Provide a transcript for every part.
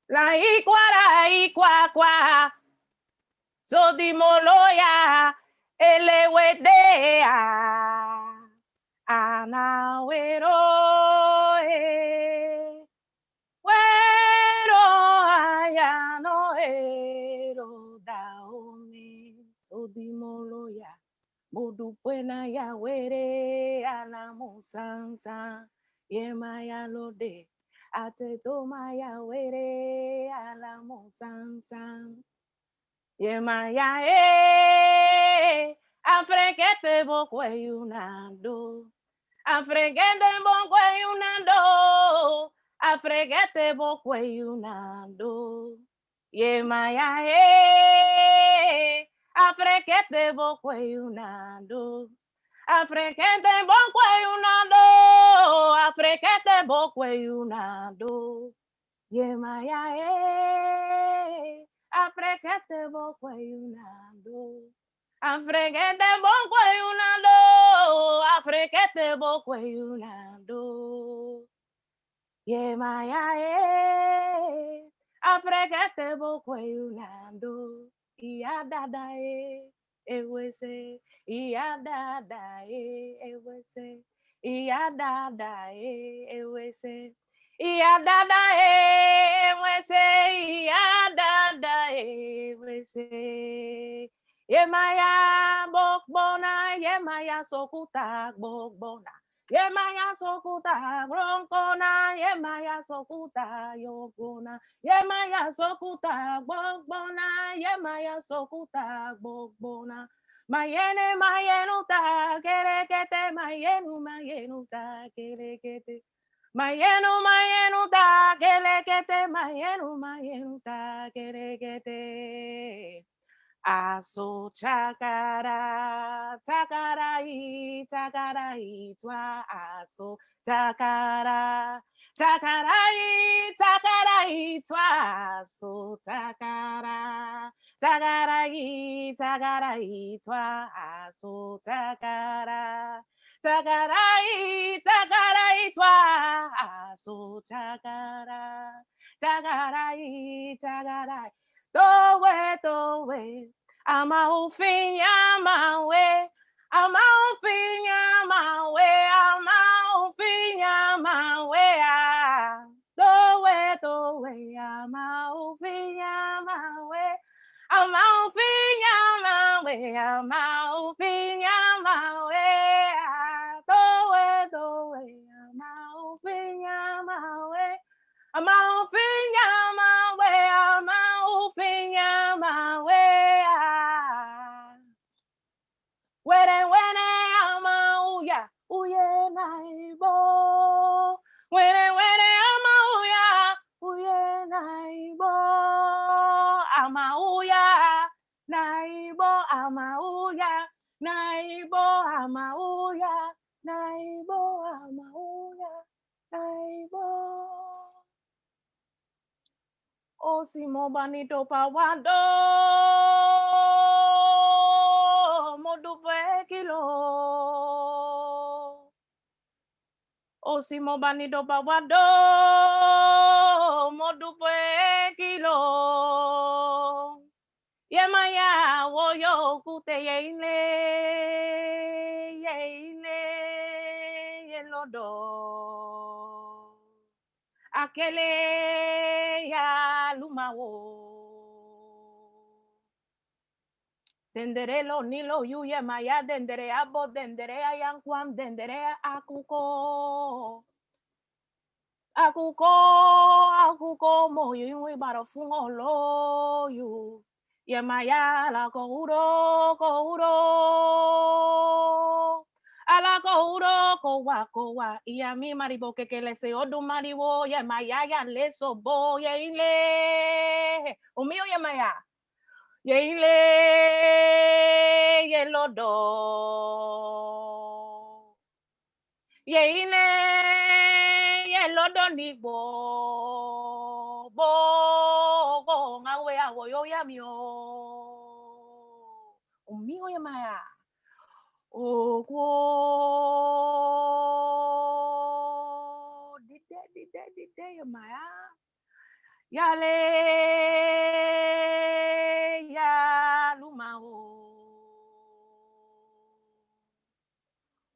La ikwa so di moloya elewedea anawero wero ayano ero daome so di moloya modu buena ya were anamusansa yemaya lode ate tomaya were alamusansa yemaya afrekete bokwe yunando afrekete bokwe yunando afrekete bokwe yunando yemaya afrekete bokwe yunando afrekete bokwe yunando afrekete bokwe yunando yemaya afrekete bokwe yunando afrekete bokwe yunando afrekete bokwe yunando yemaya afrekete bokwe yunando Iya dada ewese Iya dada ewese Iya dada ewese Iya dada ewese Iya dada ewese Yemaya bokbona Yemaya sokuta bokbona Yemaya sokuta bronkona Yemaya sokuta yogona Yemaya sokuta bokbona Yemaya sokuta bokbona Mayene mayenuta kerekete mayenuta kerekete mayenuta kerekete mayenuta kerekete Aso chakara chakarai twa aso chakarai twa aso chakarai twa aso chakarai twa aso chakarai Dowe, ama ufinya mawe, ama ufinya mawe, ama ufinya mawe, dowe, ama ufinya mawe, ama ufinya mawe, ama ufinya mawe, dowe, ama ufinya mawe. I'm out my way, I'm out my way. When I'm out, yeah, oh yeah, naibo. When I'm out, yeah, oh yeah, naibo. I'm out, yeah, naibo, I'm out, yeah, naibo, I'm out, yeah, naibo, I'm out, yeah, naibo. O si mo banito pawando mo dupe kilo O si mo banito pawando mo dupe kilo Yemaya wo yo kute yeile yelodo Akele ya lumawo. Dendere lo nilo yuye maya dendere abo dendere ayankwam dendere akuko. Akuko mo yui baro fungo lo yu. Ye maya la kouro. Ala kowa iya mi maribo que le se odu maribo ya maya ya le so bo ya ile o mío ya maya ya ile ye lodo ya ile ye lodo ni bo ngawe awo yo ya mi o mío ya maya Oh, did Maya. Yale, ya lumao.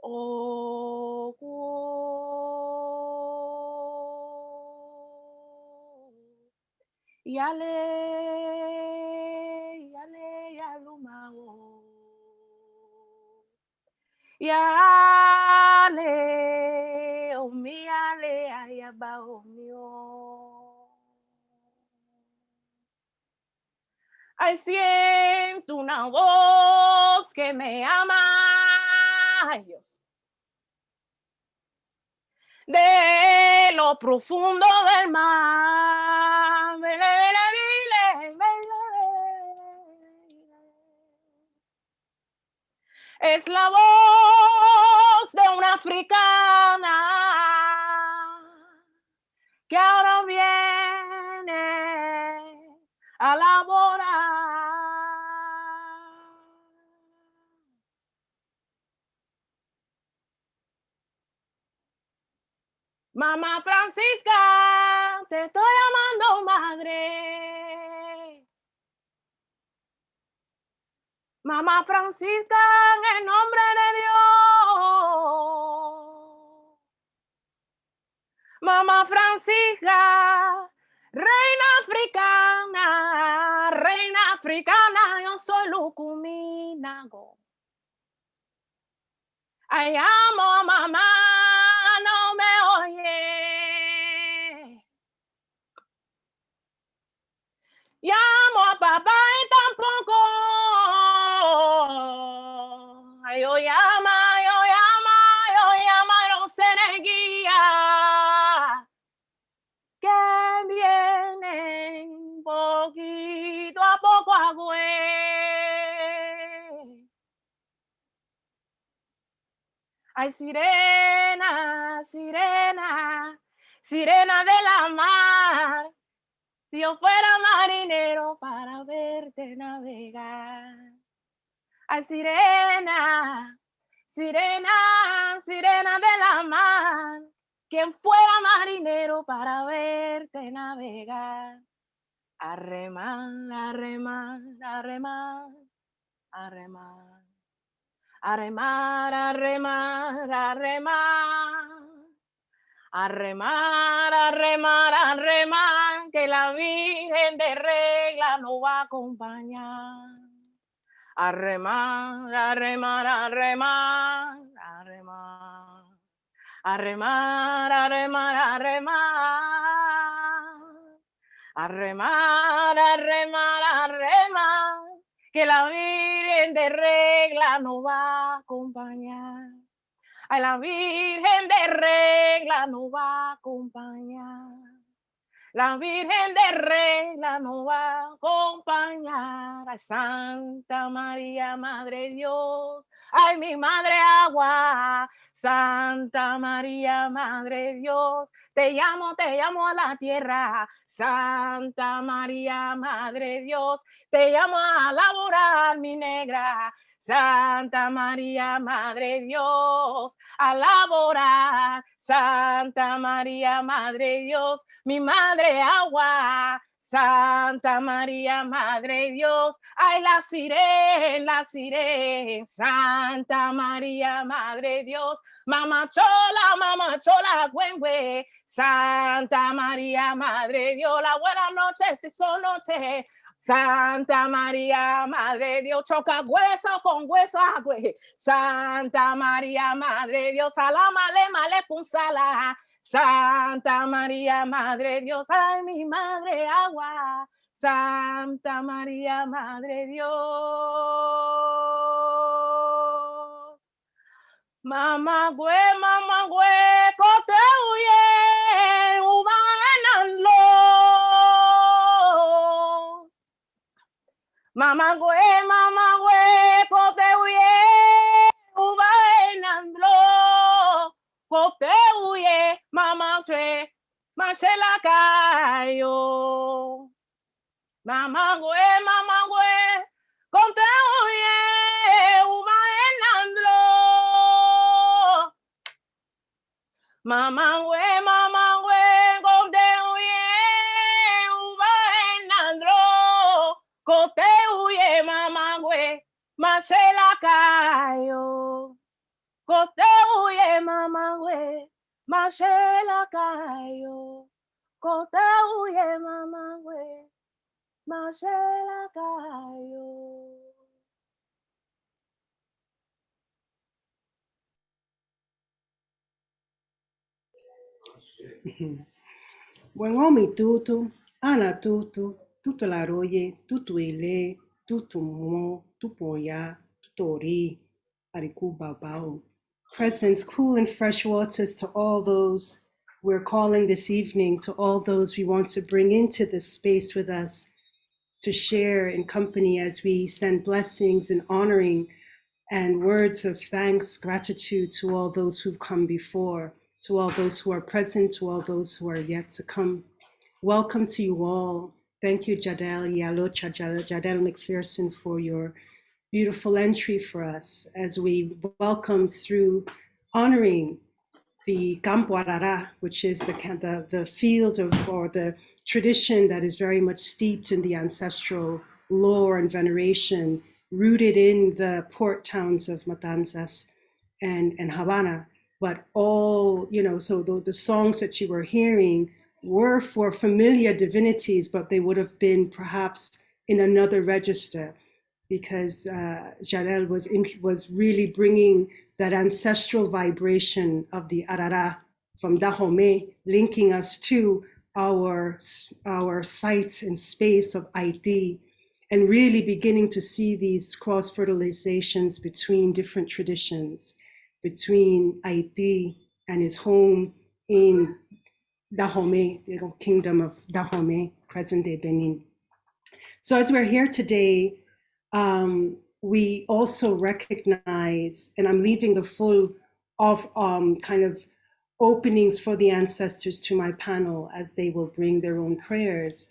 Oh, yale, ya lumao. Yale, oh mi yale, ayaba oh mio. Ay, siento una voz que me ama, ay Dios, de lo profundo del mar. Es la voz de una africana que ahora viene a laborar. Mamá Francisca, te estoy llamando madre. Mamá Francisca, en el nombre de Dios. Mamá Francisca, reina africana, yo soy Lucuminago. Ay, amo a mamá, no me oye. Llamo a papá y tampoco. Ay, yo llama, no se neguía. Que vienen poquito a poco a güey. Ay, sirena, sirena, sirena de la mar. Si yo fuera marinero para verte navegar. Ay, sirena, sirena, sirena de la mar. Quien fuera marinero para verte navegar. A remar, a remar, a remar, a remar. A remar, a remar, a remar. A remar, a remar, a remar, que la Virgen de Regla nos va a acompañar. A remar, a remar, a remar, a remar. A remar, a remar, a remar. A remar, a remar, a remar, que la Virgen de Regla nos va a acompañar. A la Virgen de Regla nos va a acompañar. La Virgen de Regla nos va a acompañar. Ay, Santa María, Madre Dios. Ay, mi Madre Agua. Santa María, Madre Dios. Te llamo a la tierra. Santa María, Madre Dios. Te llamo a laborar, mi negra. Santa María, Madre Dios, a laborar. Santa María, Madre Dios, mi Madre Agua. Santa María, Madre Dios, ay, la sirena, Santa María, Madre Dios, mamá chola, güengüe. Santa María, Madre Dios, la buena noche, si son noches. Santa María, Madre Dios, choca hueso con hueso, güey. Santa María, Madre Dios, male con sala. Santa María, Madre Dios, ay, mi Madre Agua. Santa María, Madre Dios. Mamá güey, cote huye, ubananlo. Mamá güey, cote huye, ubananlo. Cote huye, mamá güey, machela cayo. Mamá güey, cote huye, ubananlo. Mama we, gote uye, uba enandro. Gote uye, mama we, mashela kayo. Gote uye, mama we, mashela kayo. Gote uye, mama we, mashela kayo. Wengomi tutu, ana tutu, tutu la roye, tutu ele, tutu mo, tupoya, tutori, ariku babao. Presence, cool and fresh waters to all those we're calling this evening, to all those we want to bring into this space with us, to share in company as we send blessings and honoring and words of thanks, gratitude to all those who've come before, to all those who are present, to all those who are yet to come. Welcome to you all. Thank you, Jadele, Iyalochá, Jadele McPherson, for your beautiful entry for us as we welcome through honoring the Campo Arara, which is the field of, or the tradition that is very much steeped in the ancestral lore and veneration, rooted in the port towns of Matanzas and Havana. But all, so the songs that you were hearing were for familiar divinities, but they would have been perhaps in another register, because Jadele was really bringing that ancestral vibration of the Arara from Dahomey, linking us to our sites and space of Haiti, and really beginning to see these cross-fertilizations between different traditions, between Haiti and its home in Dahomey, the kingdom of Dahomey, present-day Benin. So as we're here today, we also recognize, and I'm leaving the full of kind of openings for the ancestors to my panel as they will bring their own prayers.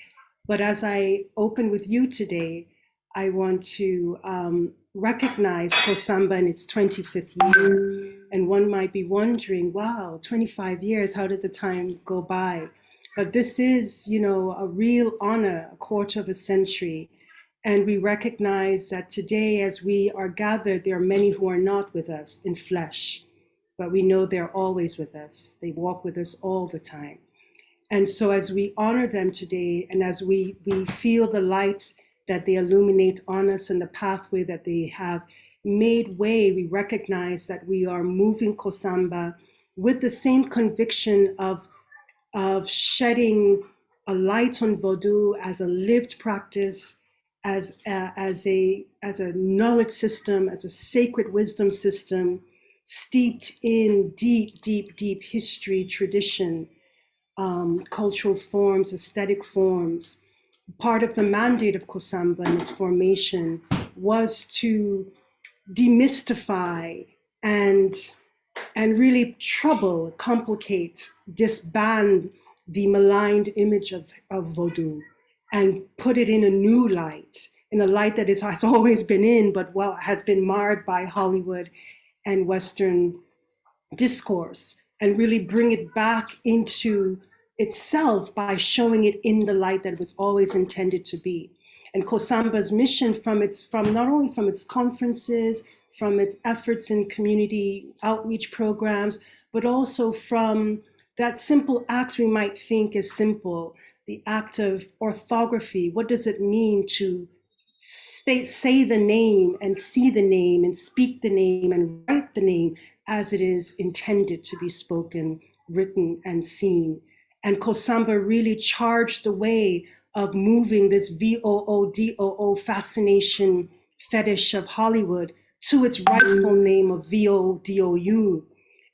But as I open with you today, I want to recognize KOSANBA in its 25th year. And one might be wondering, wow, 25 years, how did the time go by? But this is, a real honor, a quarter of a century. And we recognize that today, as we are gathered, there are many who are not with us in flesh, but we know they're always with us. They walk with us all the time. And so as we honor them today, and as we feel the light that they illuminate on us and the pathway that they have made way, we recognize that we are moving KOSANBA with the same conviction of shedding a light on Vodou as a lived practice, as a knowledge system, as a sacred wisdom system, steeped in deep, deep, deep history, tradition, cultural forms, aesthetic forms. Part of the mandate of KOSANBA and its formation was to demystify and really trouble, complicate, disband the maligned image of Vodou and put it in a new light, in a light that it has always been in, but has been marred by Hollywood and Western discourse, and really bring it back into itself by showing it in the light that it was always intended to be. And KOSANBA's mission from not only from its conferences, from its efforts in community outreach programs, but also from that simple act we might think is simple, the act of orthography. What does it mean to say the name and see the name and speak the name and write the name as it is intended to be spoken, written, and seen? And KOSANBA really charged the way of moving this VOODOO fascination fetish of Hollywood to its rightful name of VODOU,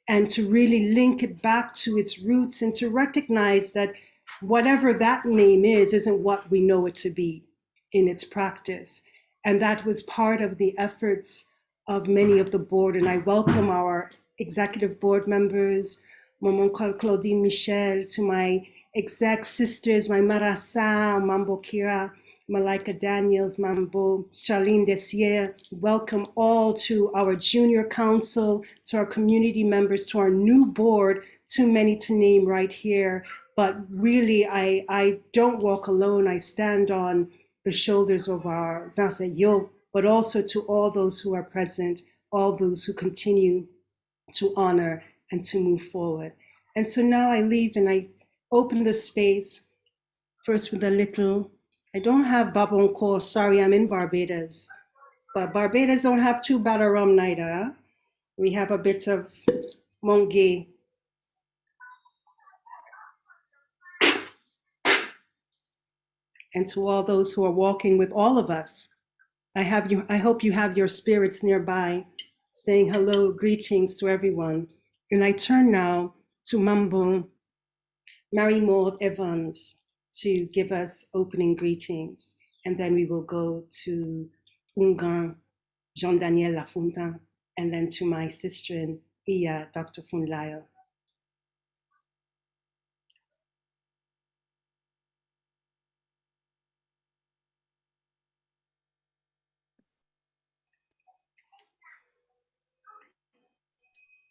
and to really link it back to its roots and to recognize that whatever that name is isn't what we know it to be in its practice. And that was part of the efforts of many of the board. And I welcome our executive board members, Maman Claudine Michel, to my exec sisters, my Marasa, Mambo Kira, Malika Daniels, Manbo, Charlene Desier. Welcome all to our junior council, to our community members, to our new board, too many to name right here. But really, I don't walk alone. I stand on the shoulders of our Zansayo, but also to all those who are present, all those who continue to honor and to move forward. And so now I leave and I open the space first with a little. I don't have Babonko, sorry, I'm in Barbados. But Barbados don't have too bad a rum neither. Huh? We have a bit of Monge. And to all those who are walking with all of us, I hope you have your spirits nearby, saying hello, greetings to everyone. And I turn now to Mambo, Mary Maude Evans, to give us opening greetings. And then we will go to Houngan, Jean-Daniel Lafontant, and then to my sister, Iya Dr. Funlayo.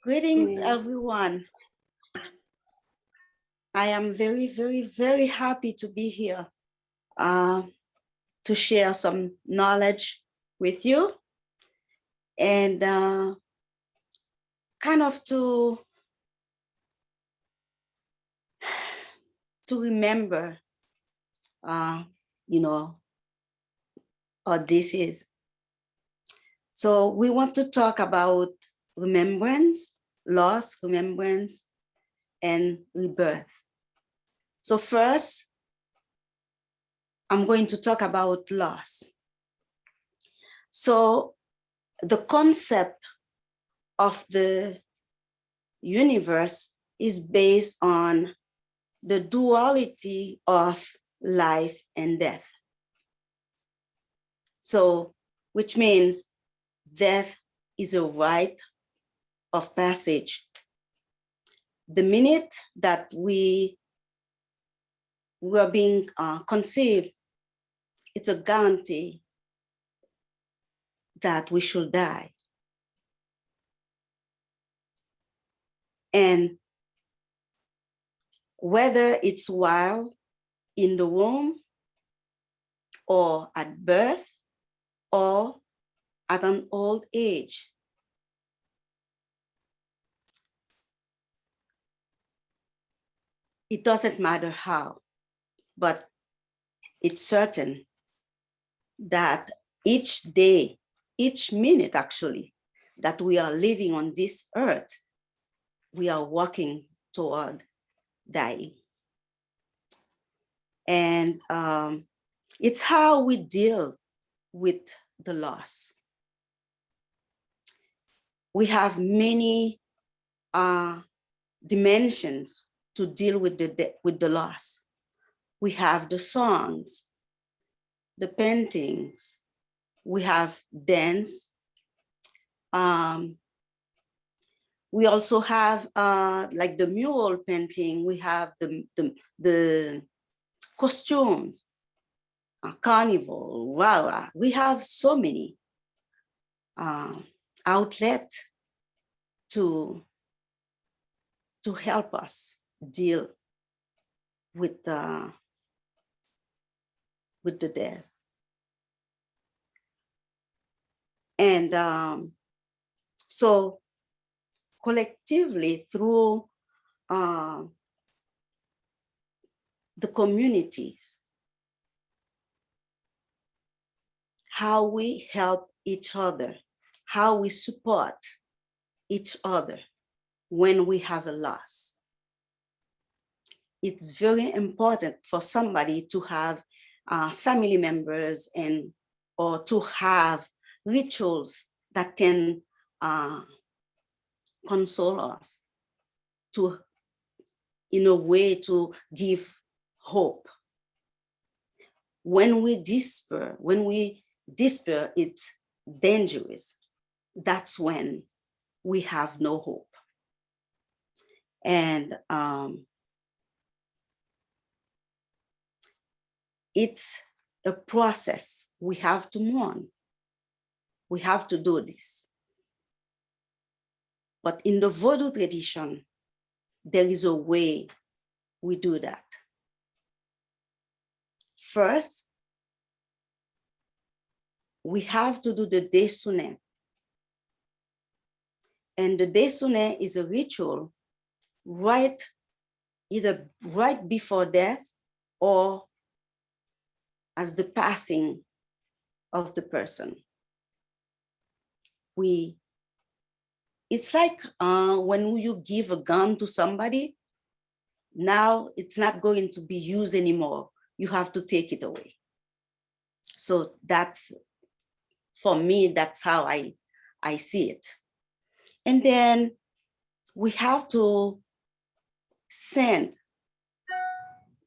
Greetings, Please. everyone. I am very, very, very happy to be here to share some knowledge with you and kind of to remember, you know, what this is. So we want to talk about remembrance, loss, remembrance, and rebirth. So first, I'm going to talk about loss. So the concept of the universe is based on the duality of life and death. So, which means death is a rite of passage. The minute that we are being conceived, it's a guarantee that we should die. And whether it's while in the womb or at birth or at an old age, it doesn't matter how, but it's certain that each day, each minute actually, that we are living on this earth, we are walking toward dying. And it's how we deal with the loss. We have many dimensions to deal with the loss. We have the songs, the paintings, we have dance. We also have like the mural painting, we have the costumes, carnival, wow, we have so many outlets to help us deal with the death. And so collectively through the communities, how we help each other, how we support each other when we have a loss. It's very important for somebody to have family members or to have rituals that can console us, to, in a way, to give hope. When we despair, it's dangerous. That's when we have no hope. And it's a process. We have to mourn. We have to do this. But in the Vodou tradition, there is a way we do that. First, we have to do the Desune. And the Desune is a ritual either right before death or as the passing of the person. It's like when you give a gun to somebody, now it's not going to be used anymore. You have to take it away. So for me, that's how I see it. And then we have to send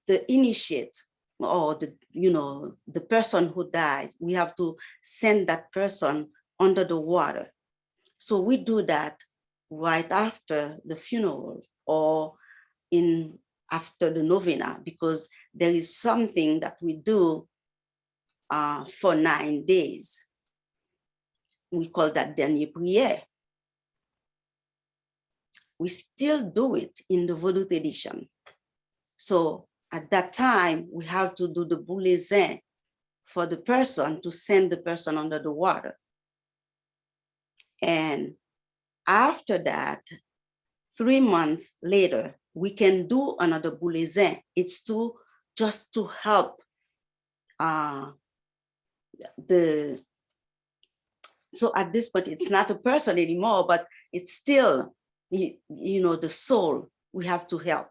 the initiate or the person who died. We have to send that person under the water. So we do that right after the funeral or after the novena, because there is something that we do for 9 days. We call that dernier prière. We still do it in the Vodou tradition. So at that time, we have to do the boulezin for the person, to send the person under the water. And after that, 3 months later, we can do another boulezin. It's just to help so at this point, it's not a person anymore, but it's still, the soul we have to help.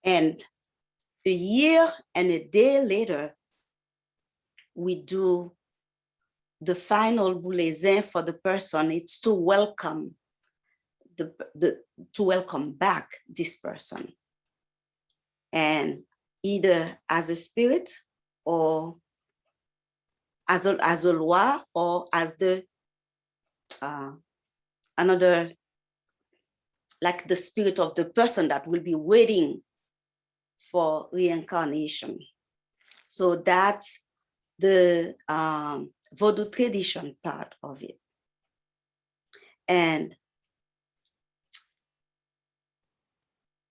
And a year and a day later, we do the final boulezin for the person. It's to welcome to welcome back this person, and either as a spirit or as a loi or as the another, like the spirit of the person that will be waiting for reincarnation. So that's the Vodou tradition part of it. And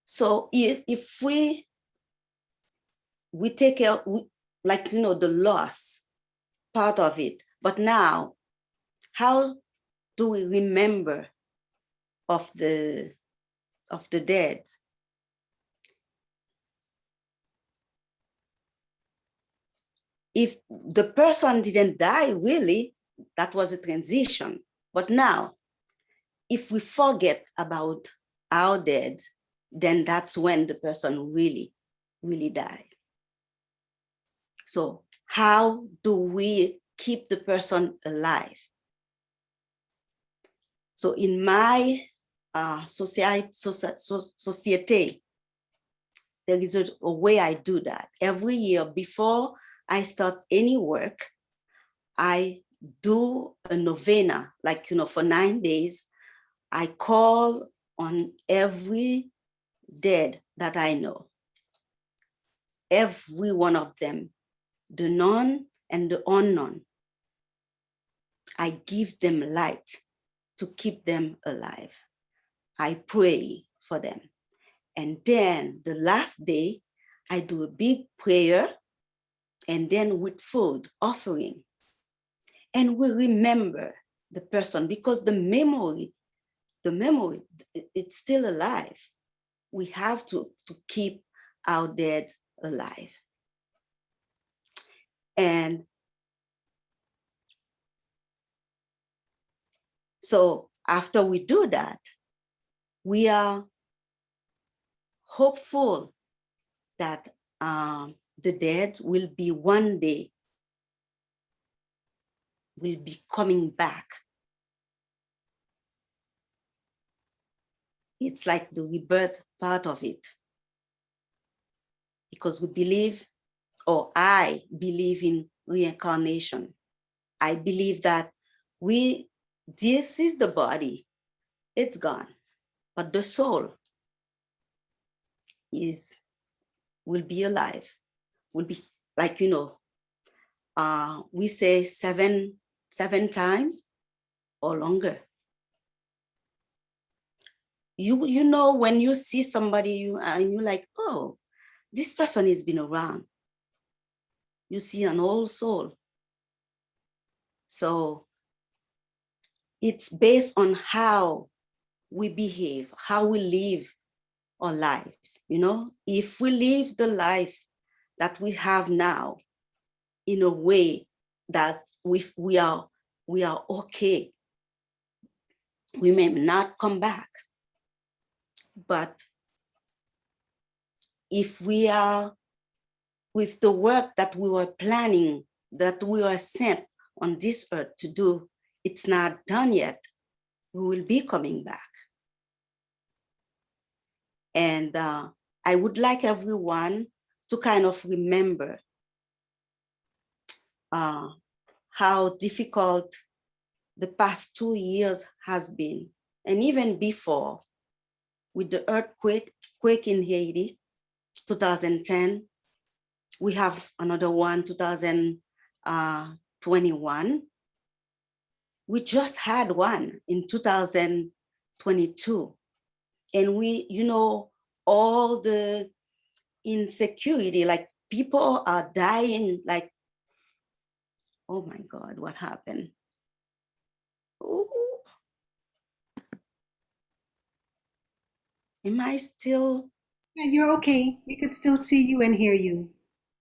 so if we take care, the loss part of it, but now, how do we remember of the dead? If the person didn't die, really, that was a transition. But now, if we forget about our dead, then that's when the person really, really died. So how do we keep the person alive? So in my society, there is a way I do that. Every year before I start any work, I do a novena, for 9 days. I call on every dead that I know, every one of them, the known and the unknown. I give them light to keep them alive. I pray for them. And then the last day, I do a big prayer, and then with food offering. And we remember the person, because the memory, it's still alive. We have to keep our dead alive. And so after we do that, we are hopeful that the dead will be one day, will be coming back. It's like the rebirth part of it. Because we believe, or I believe in reincarnation. I believe that this is the body, it's gone. but the soul will be alive, will be like, we say seven times or longer. You know, when you see somebody and you're like, oh, this person has been around. You see an old soul. So it's based on how we behave, how we live our lives. If we live the life that we have now in a way that we are okay, we may not come back. But if we are with the work that we were planning, that we were sent on this earth to do, it's not done yet, we will be coming back. And I would like everyone to kind of remember how difficult the past 2 years has been, and even before, with the earthquake in Haiti, 2010. We have another one, 2021. We just had one in 2022. And all the insecurity, like people are dying, like, oh my God, what happened? Ooh. Am I still? Yeah, you're okay. We could still see you and hear you.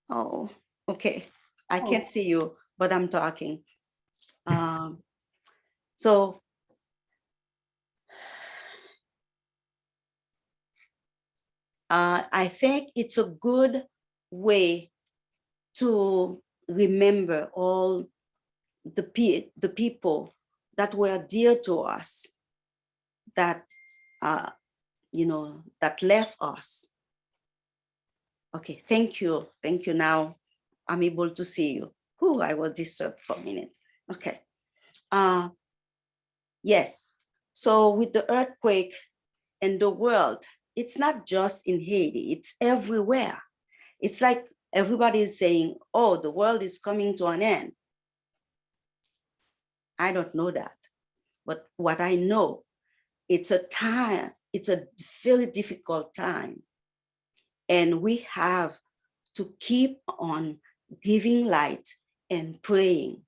Oh, okay. I can't see you, but I'm talking. So I think it's a good way to remember all the people that were dear to us, that that left us. Okay, thank you. Now I'm able to see you. Ooh, I was disturbed for a minute. Okay. Yes. So with the earthquake in the world, it's not just in Haiti, it's everywhere. It's like everybody is saying, oh, the world is coming to an end. I don't know that. But what I know, it's a very difficult time. And we have to keep on giving light and praying,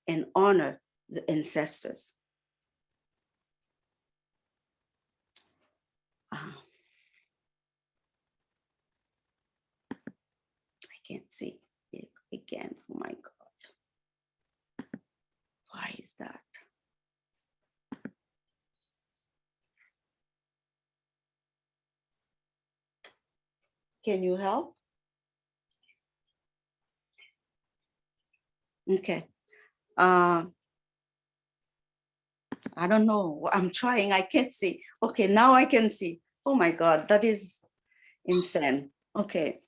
and honor the ancestors. I can't see it again. Oh my God. Why is that? Can you help? Okay. I don't know. I'm trying. I can't see. Okay, now I can see. Oh my God, that is insane. Okay.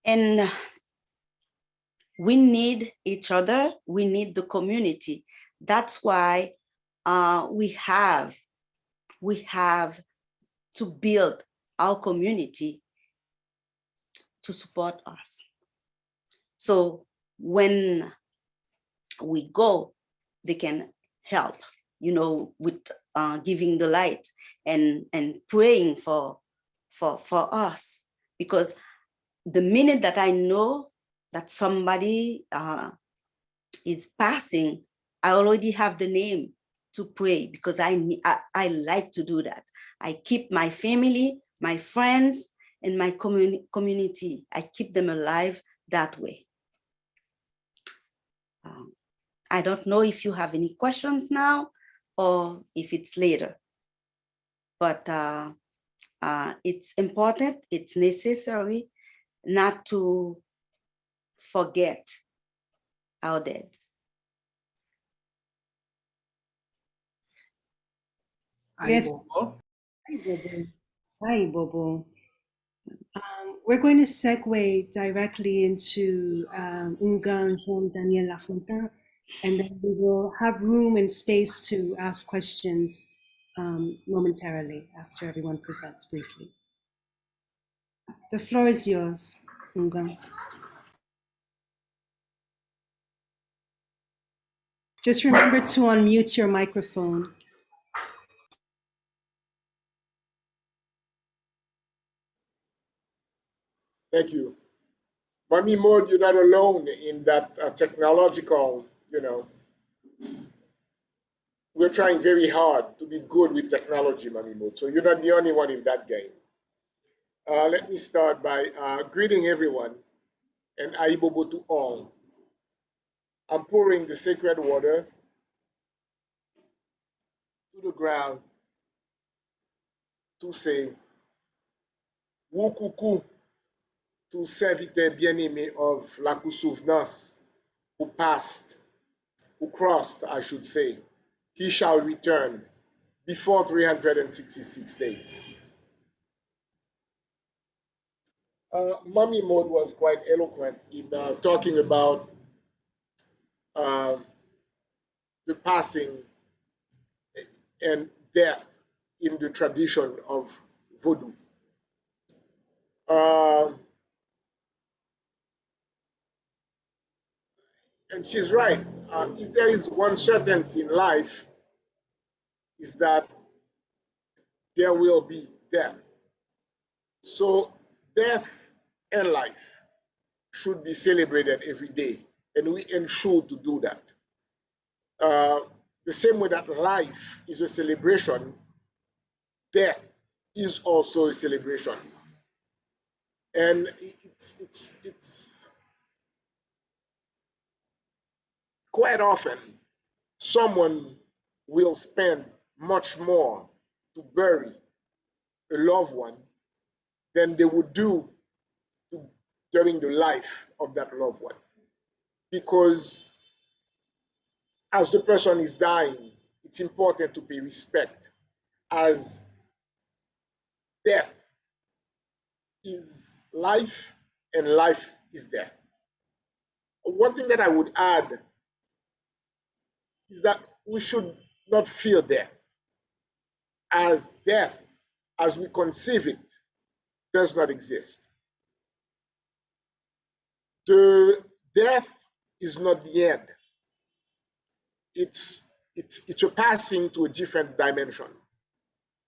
And we need each other. We need the community. That's why we have to build our community to support us. So when we go, they can help, with giving the light and praying for us. Because the minute that I know that somebody is passing, I already have the name to pray, because I like to do that. I keep my family, my friends, and my community. I keep them alive that way. I don't know if you have any questions now or if it's later, but it's important, it's necessary not to forget our dead. Yes. Hi, Bobo. Hi, Bobo. We're going to segue directly into Houngan from Daniel Lafontant, and then we will have room and space to ask questions momentarily after everyone presents briefly. The floor is yours, Houngan. Just remember to unmute your microphone. Thank you. Mommy Maude, you're not alone in that technological, we're trying very hard to be good with technology, Mommy Maude. So you're not the only one in that game. Let me start by greeting everyone and Aibobo to all. I'm pouring the sacred water to the ground to say, Wukuku, to serviteur bien-aimé of la Souvenance, who passed, who crossed, I should say. He shall return before 366 days. Mommy Maude was quite eloquent in talking about the passing and death in the tradition of Vodou. And she's right. If there is one certainty in life, is that there will be death. So death and life should be celebrated every day, and we ensure to do that. The same way that life is a celebration, death is also a celebration. And it's quite often someone will spend much more to bury a loved one than they would do during the life of that loved one. Because as the person is dying, it's important to pay respect, as death is life and life is death. One thing that I would add is that we should not fear death, as death, as we conceive it, does not exist. The death is not the end. It's a passing to a different dimension.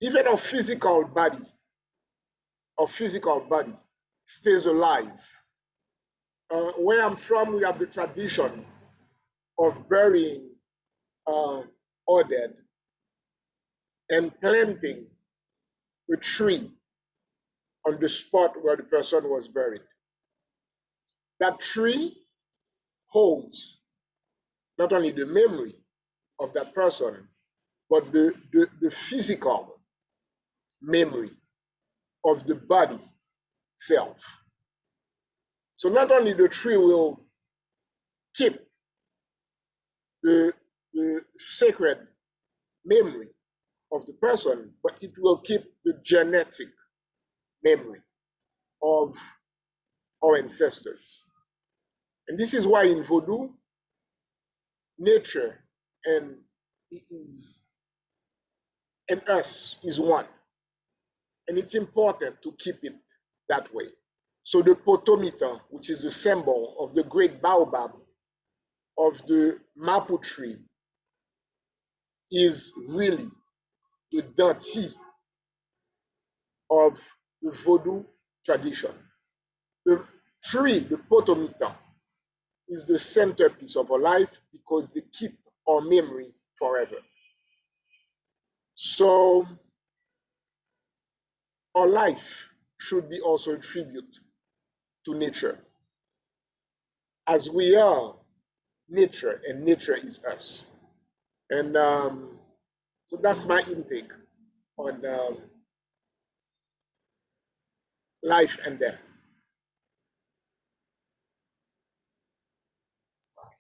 Even our physical body stays alive. Where I'm from, we have the tradition of burying our dead and planting a tree on the spot where the person was buried. That tree holds not only the memory of that person, but the physical memory of the body itself. So not only the tree will keep the sacred memory of the person, but it will keep the genetic memory of our ancestors. And this is why in Vodou, nature and us is one. And it's important to keep it that way. So the potomita, which is the symbol of the great baobab of the mapu tree, is really the danti of the Vodou tradition. The tree, the potomita, is the centerpiece of our life because they keep our memory forever. So our life should be also a tribute to nature, as we are nature and nature is us. And so that's my intake on life and death.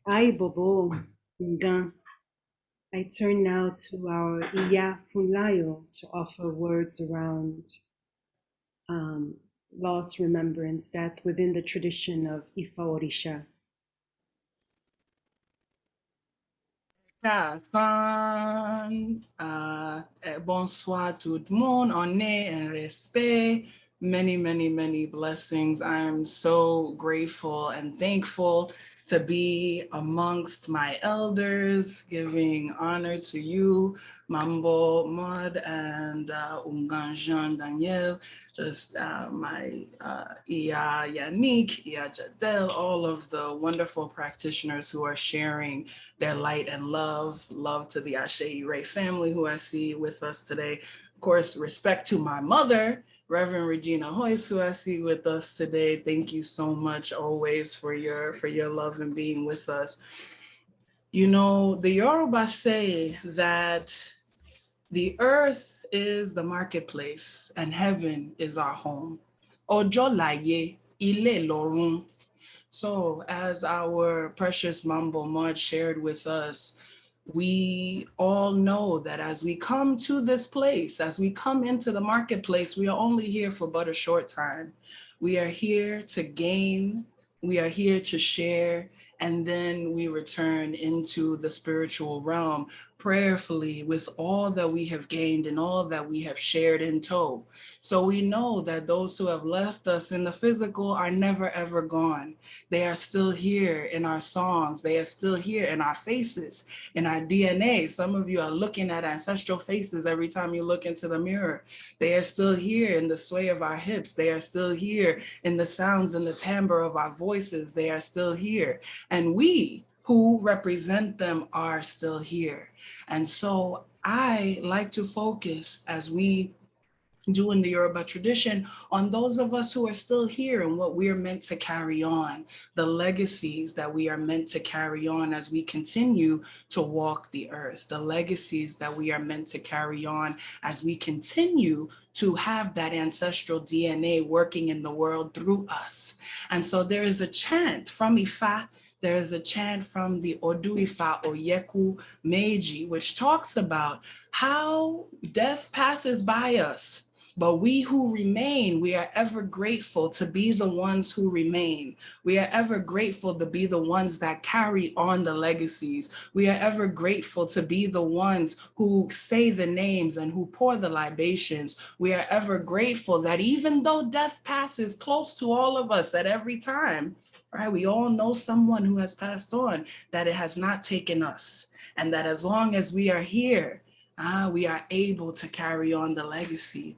Ai Bobo, Houngan. I turn now to our Iya Funlayo to offer words around loss, remembrance, death within the tradition of Ifa Orisha. Bonsoir tout le monde, honneur and respect. Many, many, many blessings. I'm so grateful and thankful to be amongst my elders, giving honor to you, Manbo, Maude, and Houngan Jean Daniel, just my Iya Yanique, Iya Jadele, all of the wonderful practitioners who are sharing their light and love. Love to the Ashe Ray family who I see with us today. Of course, respect to my mother, Reverend Regina Hoyce, who I see with us today. Thank you so much always for your love and being with us. You know, the Yoruba say that the earth is the marketplace and heaven is our home. Ojo laye, ile lorun. So as our precious Mambo Mud shared with us, we all know that as we come to this place, as we come into the marketplace, we are only here for but a short time. We are here to gain, we are here to share, and then we return into the spiritual realm prayerfully with all that we have gained and all that we have shared in tow. So we know that those who have left us in the physical are never ever gone. They are still here in our songs. They are still here in our faces, in our DNA. Some of you are looking at ancestral faces every time you look into the mirror. They are still here in the sway of our hips. They are still here in the sounds and the timbre of our voices. They are still here. And we who represent them are still here. And so I like to focus, as we do in the Yoruba tradition, on those of us who are still here and what we are meant to carry on, the legacies that we are meant to carry on as we continue to walk the earth, the legacies that we are meant to carry on as we continue to have that ancestral DNA working in the world through us. And so there is a chant from Ifa. There is a chant from the Odu Ifa Oyeku Meiji, which talks about how death passes by us. But we who remain, we are ever grateful to be the ones who remain. We are ever grateful to be the ones that carry on the legacies. We are ever grateful to be the ones who say the names and who pour the libations. We are ever grateful that even though death passes close to all of us at every time, right? We all know someone who has passed on, that it has not taken us. And that as long as we are here, we are able to carry on the legacy.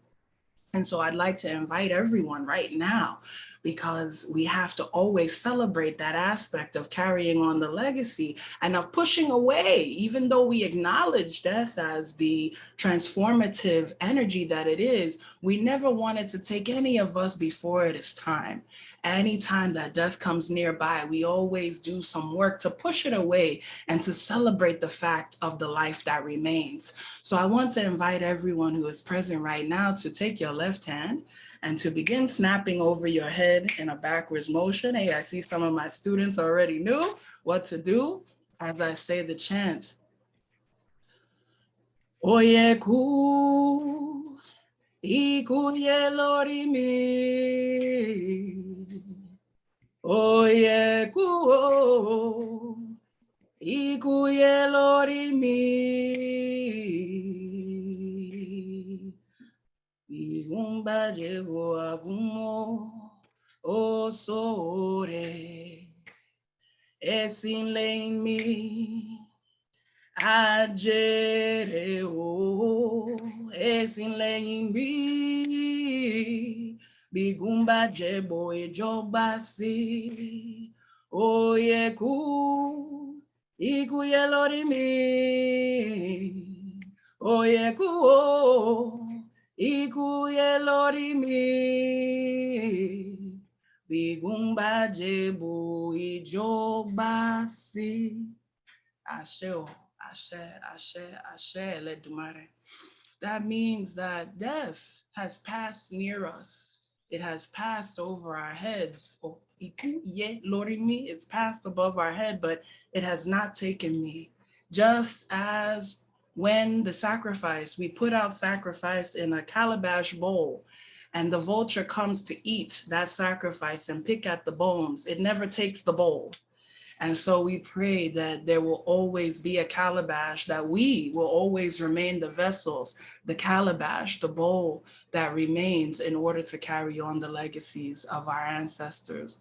And so I'd like to invite everyone right now, because we have to always celebrate that aspect of carrying on the legacy and of pushing away, even though we acknowledge death as the transformative energy that it is, we never wanted to take any of us before it is time. Anytime that death comes nearby, we always do some work to push it away and to celebrate the fact of the life that remains. So I want to invite everyone who is present right now to take your left hand and to begin snapping over your head in a backwards motion. Hey, I see some of my students already knew what to do as I say the chant. Oye ku, iku ye lori mi. Oye ku, iku ye lori mi. Igumba jevo agumo o sore esin lein mi ajere o esin lein mi bigumba jebo ejoba si oye ku iku ye lori mi oye ku o iku ye lori mi bigumba jebu ijoba si. Ashe, ashe, ashe, ashe, ledumare. That means that death has passed near us. It has passed over our head. Oh, iku ye lori mi, it's passed above our head, but it has not taken me. Just as when the sacrifice, we put out sacrifice in a calabash bowl, and the vulture comes to eat that sacrifice and pick at the bones, it never takes the bowl. And so we pray that there will always be a calabash, that we will always remain the vessels, the calabash, the bowl that remains in order to carry on the legacies of our ancestors.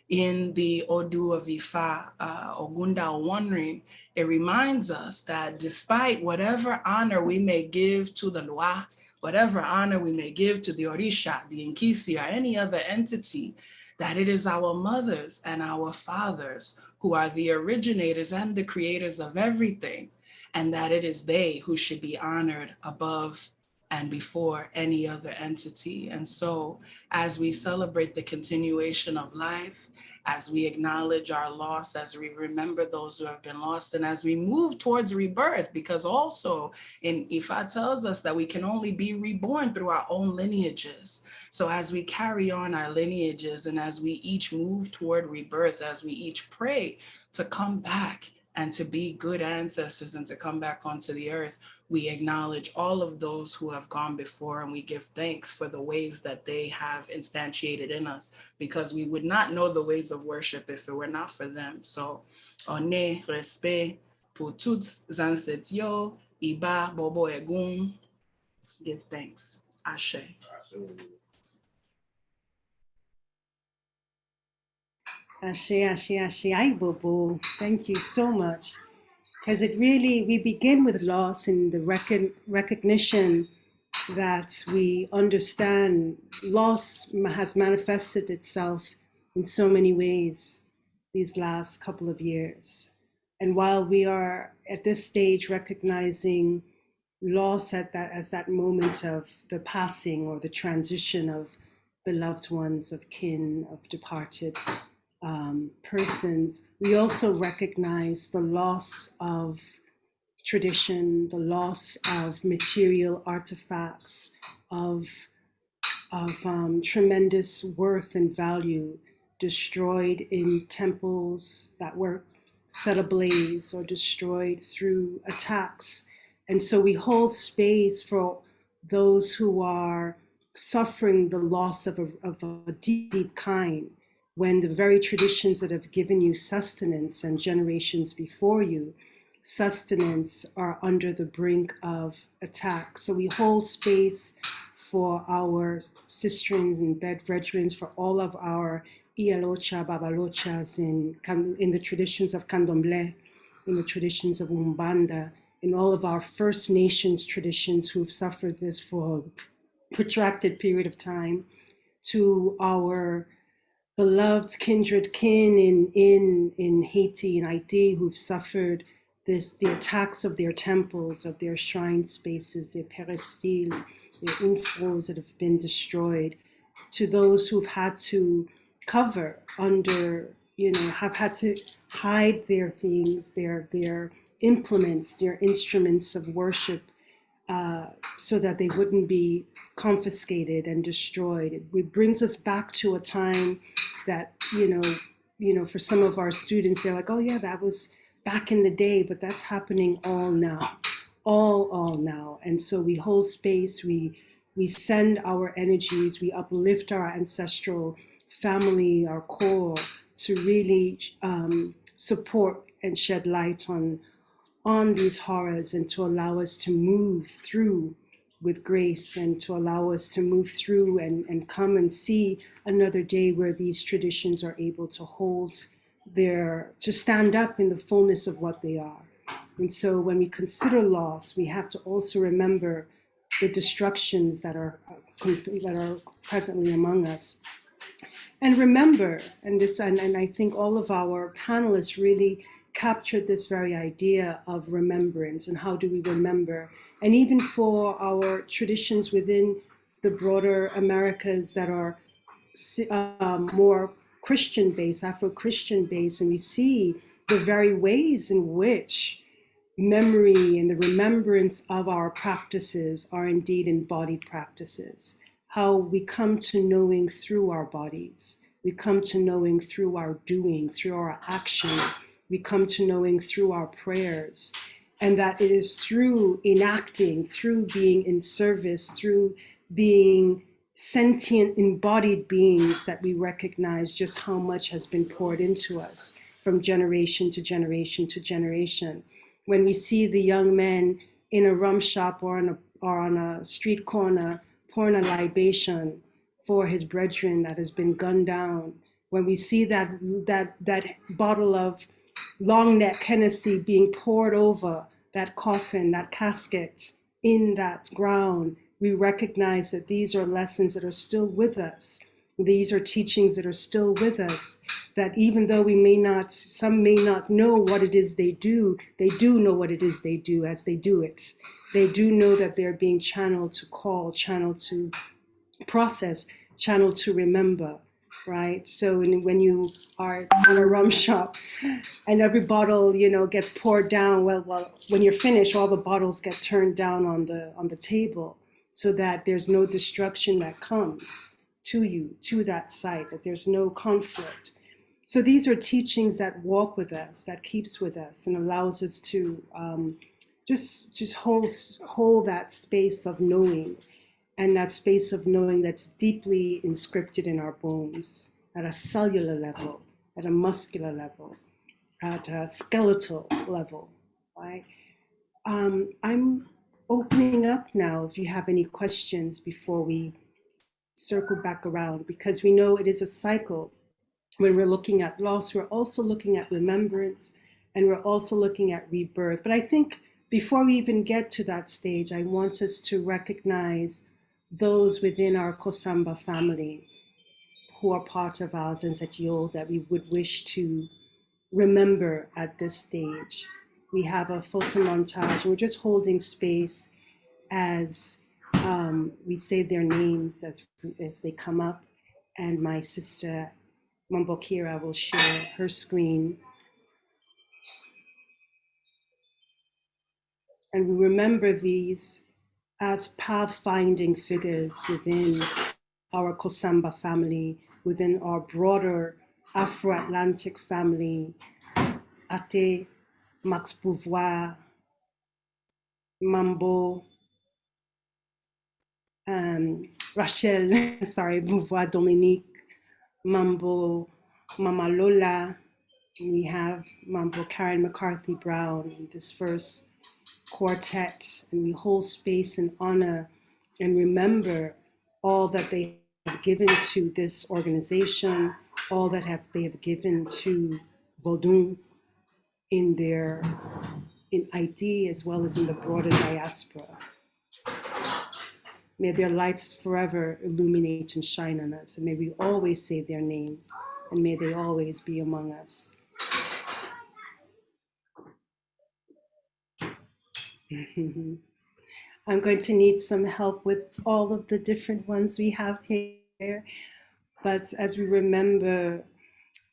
In the Odu of Ifa, Ogunda Onwonrin, it reminds us that despite whatever honor we may give to the Lwa, whatever honor we may give to the Orisha, the Nkisi, or any other entity, that it is our mothers and our fathers who are the originators and the creators of everything, and that it is they who should be honored above and before any other entity. And so as we celebrate the continuation of life, as we acknowledge our loss, as we remember those who have been lost, and as we move towards rebirth, because also in Ifa tells us that we can only be reborn through our own lineages. So as we carry on our lineages and as we each move toward rebirth, as we each pray to come back and to be good ancestors and to come back onto the earth, we acknowledge all of those who have gone before, and we give thanks for the ways that they have instantiated in us, because we would not know the ways of worship if it were not for them. So, honneur, respect pour toutes ancêtres, Iba, Bobo, Egun, give thanks. Ashe. Ashe, ashe, ashe, ay, Bobo. Thank you so much. Because it really, we begin with loss in the recognition that we understand loss has manifested itself in so many ways these last couple of years. And while we are at this stage recognizing loss as that moment of the passing or the transition of beloved ones, of kin, of departed persons, we also recognize the loss of tradition, the loss of material artifacts, of tremendous worth and value destroyed in temples that were set ablaze or destroyed through attacks. And so we hold space for those who are suffering the loss of a deep, deep kind, when the very traditions that have given you sustenance and generations before you, sustenance, are under the brink of attack. So we hold space for our sisterins and brethren, for all of our Iyalochá, Babalochas in the traditions of Candomblé, in the traditions of Umbanda, in all of our First Nations traditions who've suffered this for a protracted period of time, to our beloved kindred kin in Haiti and Haiti who've suffered the attacks of their temples, of their shrine spaces, their peristyles, their infos that have been destroyed, to those who've had to cover under, have had to hide their things, their implements, their instruments of worship, so that they wouldn't be confiscated and destroyed. It brings us back to a time that, for some of our students, they're like, oh yeah, that was back in the day, but that's happening all now, all now. And so we hold space, we send our energies, we uplift our ancestral family, our core, to really support and shed light on these horrors, and to allow us to move through with grace, and to allow us to move through and come and see another day where these traditions are able to to stand up in the fullness of what they are. And so when we consider loss, we have to also remember the destructions that are presently among us. And remember, and I think all of our panelists really captured this very idea of remembrance, and how do we remember, and even for our traditions within the broader Americas that are more Christian-based, Afro-Christian-based, and we see the very ways in which memory and the remembrance of our practices are indeed embodied practices. How we come to knowing through our bodies, we come to knowing through our doing, through our action, we come to knowing through our prayers. and that it is through enacting, through being in service, through being sentient, embodied beings that we recognize just how much has been poured into us from generation to generation to generation. When we see the young men in a rum shop or on a street corner pouring a libation for his brethren that has been gunned down, when we see that bottle of long neck Hennessy being poured over that coffin, that casket in that ground, we recognize that these are lessons that are still with us. These are teachings that are still with us, that even though some may not know what it is they do know what it is they do as they do it. They do know that they're being channeled to call, channeled to process, channeled to remember, right? So when you are at a rum shop and every bottle, gets poured down, well, when you're finished, all the bottles get turned down on the table so that there's no destruction that comes to you, to that site, that there's no conflict. So these are teachings that walk with us, that keeps with us and allows us to just hold that space of knowing, and that space of knowing that's deeply inscripted in our bones at a cellular level, at a muscular level, at a skeletal level, right? I'm opening up now if you have any questions before we circle back around, because we know it is a cycle. When we're looking at loss, we're also looking at remembrance, and we're also looking at rebirth. But I think before we even get to that stage, I want us to recognize those within our KOSANBA family who are part of our Zenzatio that we would wish to remember at this stage. We have a photo montage. We're just holding space as we say their names as they come up, and my sister Manbo Kira will share her screen. And we remember these as pathfinding figures within our KOSANBA family, within our broader Afro-Atlantic family, Ate, Max Beauvoir, Manbo, Rachel, sorry, Beauvoir Dominique, Manbo, Mama Lola. We have Manbo Karen McCarthy Brown in this first quartet, and we hold space and honor and remember all that they have given to this organization, all that they have given to Vodou in ID as well as in the broader diaspora. May their lights forever illuminate and shine on us, and may we always say their names, and may they always be among us. I'm going to need some help with all of the different ones we have here. But as we remember,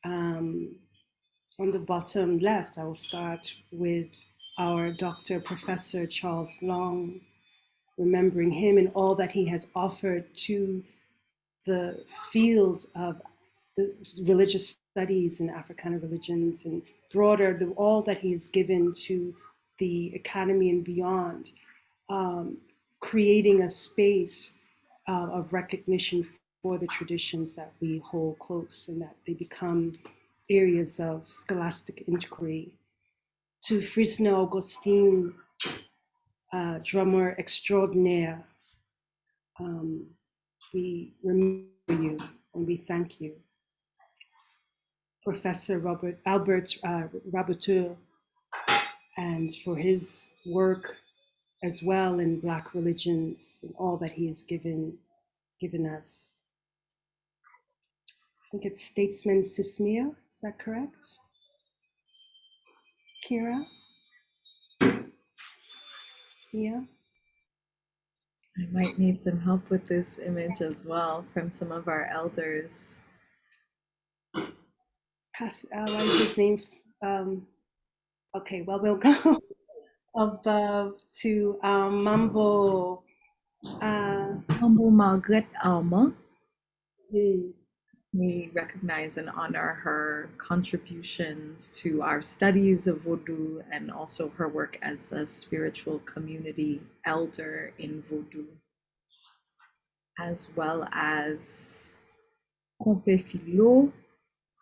on the bottom left, I will start with our Dr. Professor Charles Long, remembering him and all that he has offered to the fields of the religious studies and Africana religions and broader, all that he has given to the academy and beyond, creating a space of recognition for the traditions that we hold close and that they become areas of scholastic inquiry. To Frisne Augustine, drummer extraordinaire, we remember you and we thank you. Professor Albert Raboteur, and for his work as well in Black religions and all that he has given us. I think it's Statesman Sismia, is that correct? Kira? Yeah? I might need some help with this image as well from some of our elders. What is his name? Okay, well, we'll go above to Manbo. Manbo Margaret Alma. We recognize and honor her contributions to our studies of Vodou and also her work as a spiritual community elder in Vodou, as well as Comte Philo,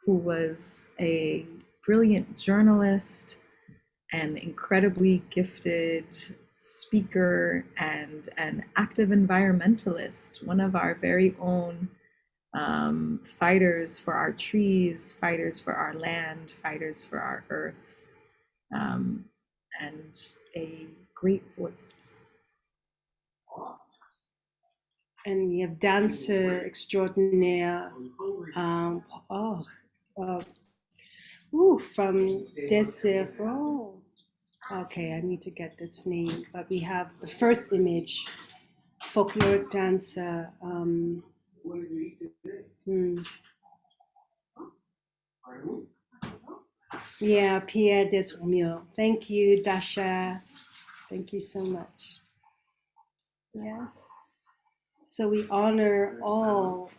who was a brilliant journalist and incredibly gifted speaker and an active environmentalist, one of our very own fighters for our trees, fighters for our land, fighters for our earth, and a great voice. And we have dancer extraordinaire, from Desert. Oh, okay, I need to get this name. But we have the first image, folkloric dancer. Yeah, Pierre Desromio. Thank you, Dasha. Thank you so much. Yes. So we honor all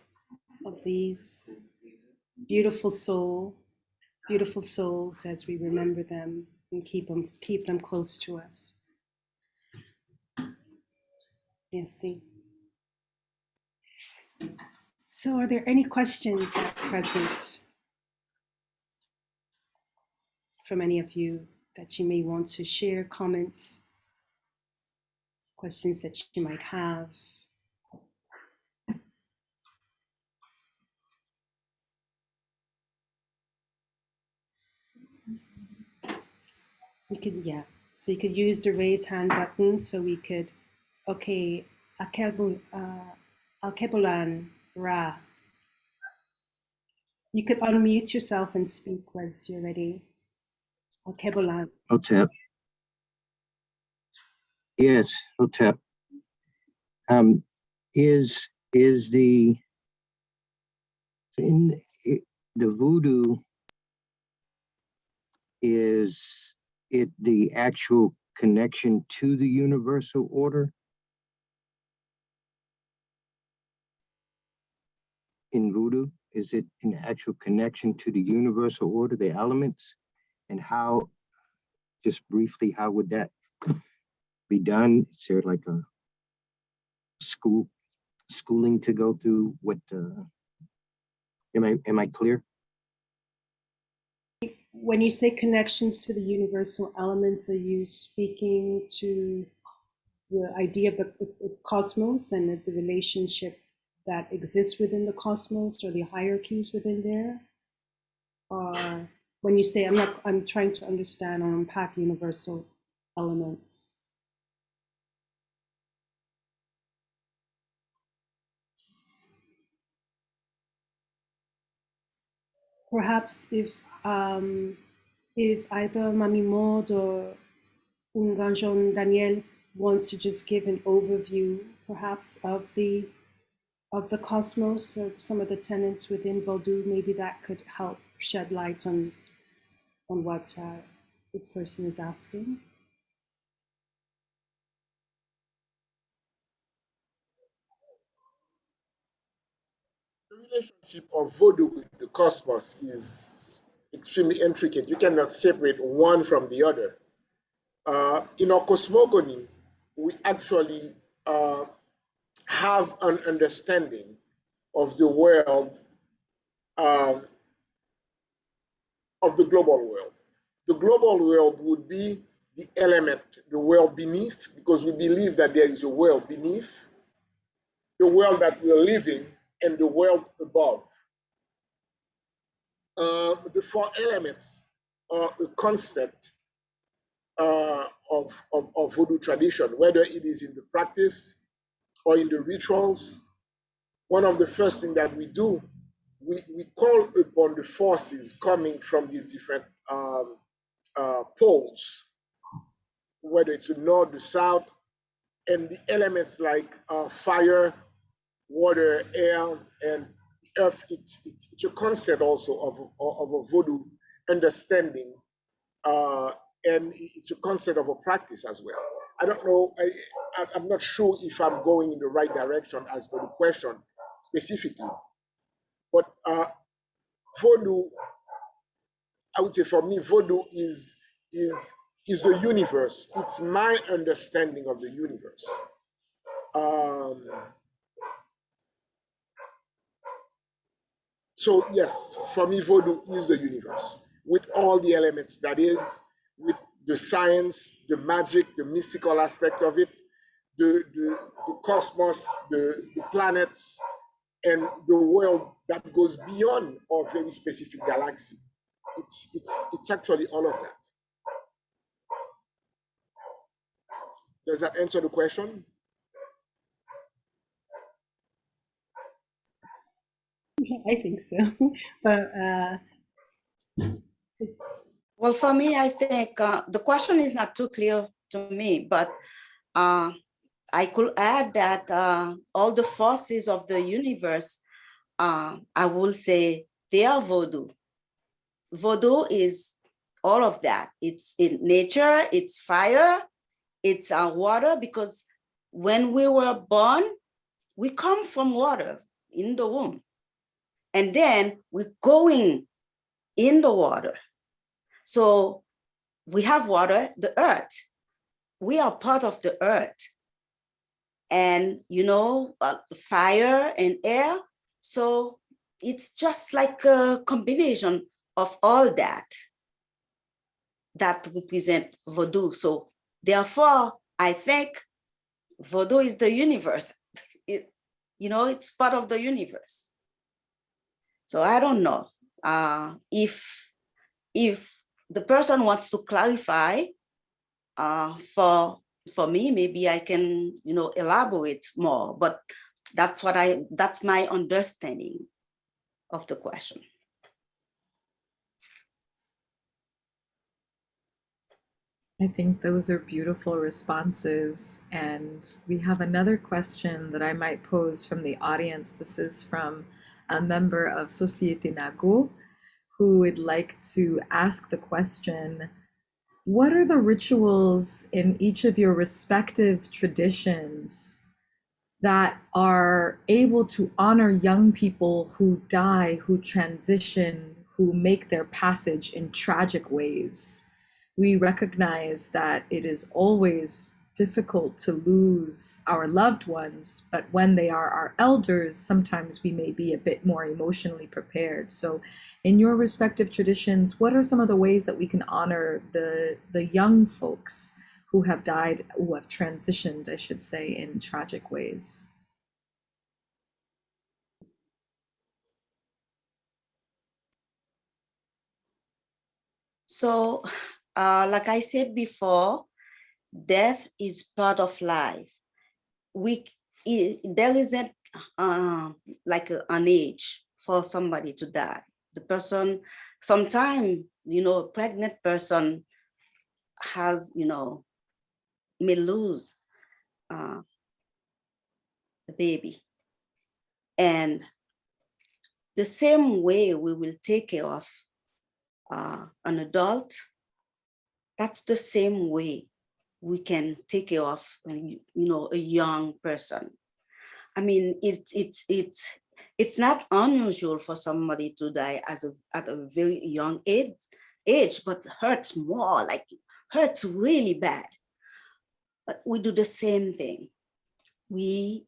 of these beautiful souls as we remember them and keep them close to us. Merci. So are there any questions at present from any of you that you may want to share, comments, questions that you might have? You could, yeah. So you could use the raise hand button so we could, okay, Alkebulan Ra. You could unmute yourself and speak once you're ready. Alkebulan. Hotep. Yes, Hotep. Is the in the voodoo, is it the actual connection to the universal order? In voodoo, is it an actual connection to the universal order, the elements? And how, just briefly, how would that be done? Is there like a schooling to go through? What am I clear? When you say connections to the universal elements, are you speaking to the idea of its cosmos and the relationship that exists within the cosmos, or the hierarchies within there? Or when you say, I'm trying to understand or unpack universal elements. Perhaps if either Mami Maude or Unganjon Daniel want to just give an overview, perhaps, of the cosmos, of some of the tenets within Vodou, maybe that could help shed light on what this person is asking. The relationship of Vodou with the cosmos is extremely intricate. You cannot separate one from the other. In our cosmogony, we actually have an understanding of the world, of the global world. The global world would be the element, the world beneath, because we believe that there is a world beneath, the world that we're living, and the world above. The four elements are a concept of Vodou tradition, whether it is in the practice or in the rituals. One of the first things that we do, we call upon the forces coming from these different poles, whether it's the north, the south, and the elements like fire, water, air, and earth. It's a concept also of a Vodou understanding, and it's a concept of a practice as well. I don't know, I'm not sure if I'm going in the right direction as for the question specifically, But Vodou, I would say for me, Vodou is the universe. It's my understanding of the universe. So yes, for me, Vodou is the universe with all the elements. That is, with the science, the magic, the mystical aspect of it, the cosmos, the planets, and the world that goes beyond our very specific galaxy. It's actually all of that. Does that answer the question? I think so. But Well, for me, I think the question is not too clear to me, but I could add that all the forces of the universe, I will say they are Vodou. Vodou is all of that. It's in nature, it's fire, it's water, because when we were born, we come from water in the womb. And then we're going in the water. So we have water, the earth. We are part of the earth. And, fire and air. So it's just like a combination of all that represent Vodou. So therefore, I think Vodou is the universe. It's part of the universe. So I don't know if the person wants to clarify for me, maybe I can, elaborate more, but that's my understanding of the question. I think those are beautiful responses. And we have another question that I might pose from the audience. This is from a member of Société Nago who would like to ask the question, what are the rituals in each of your respective traditions that are able to honor young people who die, who transition, who make their passage in tragic ways? We recognize that it is always difficult to lose our loved ones, but when they are our elders, sometimes we may be a bit more emotionally prepared. So in your respective traditions, what are some of the ways that we can honor the young folks who have died, who have transitioned, I should say, in tragic ways? So, like I said before, death is part of life. There isn't like an age for somebody to die. The person, sometimes, a pregnant person has, may lose the baby. And the same way we will take care of an adult, that's the same way we can take care of, a young person. I mean, it's not unusual for somebody to die at a very young age, but hurts more, like hurts really bad. But we do the same thing. We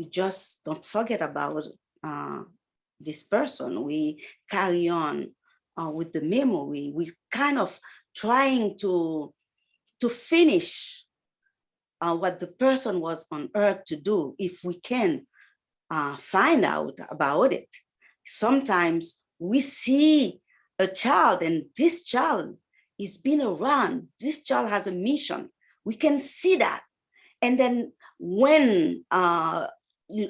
just don't forget about this person. We carry on with the memory. We kind of trying to finish what the person was on earth to do, if we can find out about it. Sometimes we see a child and this child is been around, this child has a mission. We can see that. And then when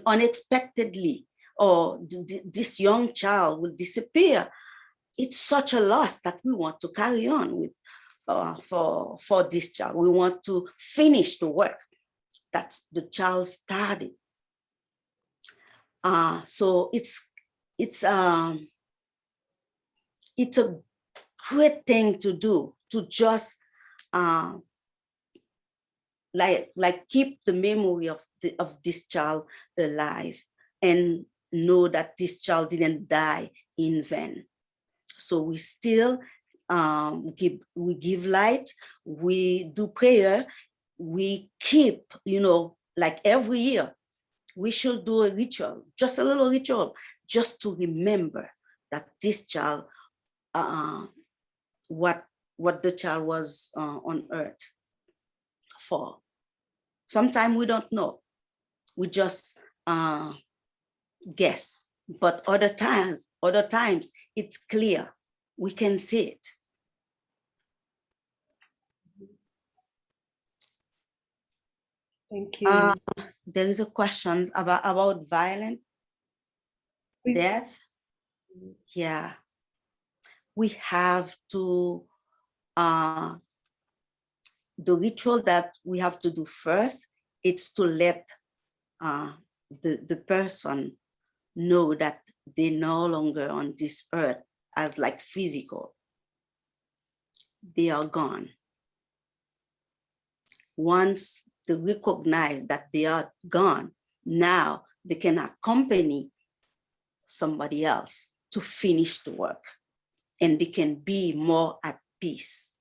unexpectedly, or this young child will disappear, it's such a loss that we want to carry on with for this child. We want to finish the work that the child started. So it's a great thing to do, to just like keep the memory of this child alive. And know that this child didn't die in vain. So we still give light, we do prayer, we keep, like every year, we should do a ritual, just a little ritual, just to remember that this child, what the child was on earth for. Sometimes we don't know, we just guess, but other times it's clear, we can see it. Thank you. There is a question about violent death. Yeah, we have to, the ritual that we have to do first, it's to let the person know that they're no longer on this earth as like physical. They are gone. Once they recognize that they are gone, now they can accompany somebody else to finish the work, and they can be more at peace.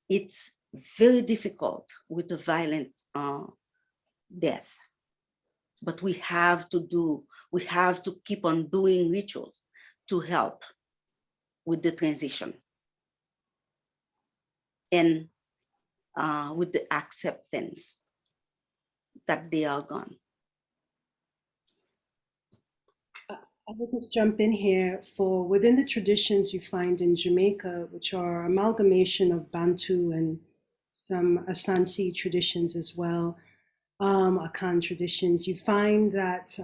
It's very difficult with the violent death, but we have to keep on doing rituals to help with the transition and with the acceptance that they are gone. I will just jump in here. For within the traditions you find in Jamaica, which are amalgamation of Bantu and some Asante traditions as well, Akan traditions, you find that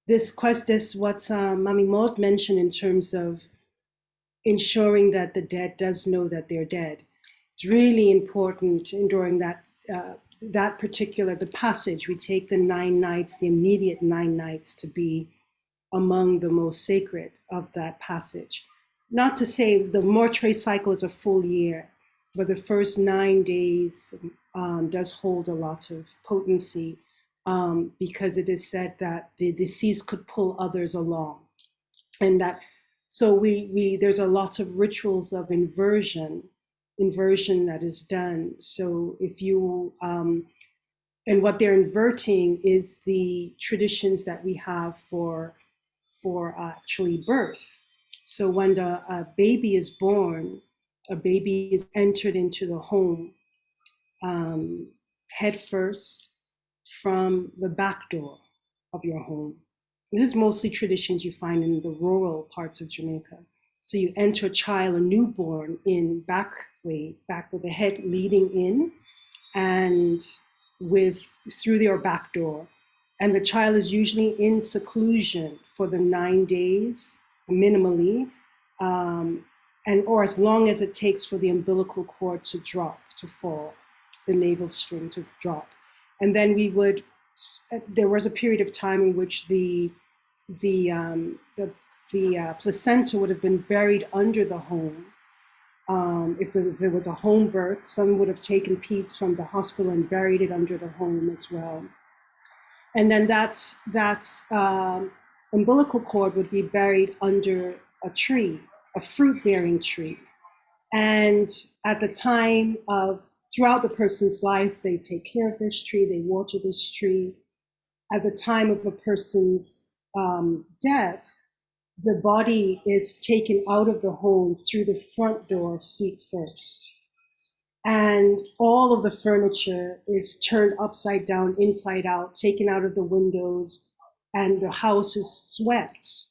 this what Mami Maude mentioned in terms of ensuring that the dead does know that they're dead. It's really important during that the passage. We take the 9 nights, the immediate 9 nights, to be among the most sacred of that passage. Not to say the mortuary cycle is a full year, but the first 9 days does hold a lot of potency because it is said that the deceased could pull others along. And that, so there's a lot of rituals of inversion that is done. So if you, and what they're inverting is the traditions that we have for actually birth. So when a baby is born, a baby is entered into the home head first from the back door of your home. This is mostly traditions you find in the rural parts of Jamaica. So you enter a child, a newborn, in back with the head leading in, and through their back door. And the child is usually in seclusion for the 9 days, minimally, or as long as it takes for the umbilical cord to drop, to fall, the navel string to drop. And then there was a period of time in which the placenta would have been buried under the home. If there was a home birth, some would have taken pieces from the hospital and buried it under the home as well. And then that umbilical cord would be buried under a tree, a fruit-bearing tree. And at the time throughout the person's life, they take care of this tree, they water this tree. At the time of a person's death, the body is taken out of the home through the front door, feet first. And all of the furniture is turned upside down, inside out, taken out of the windows, and the house is swept.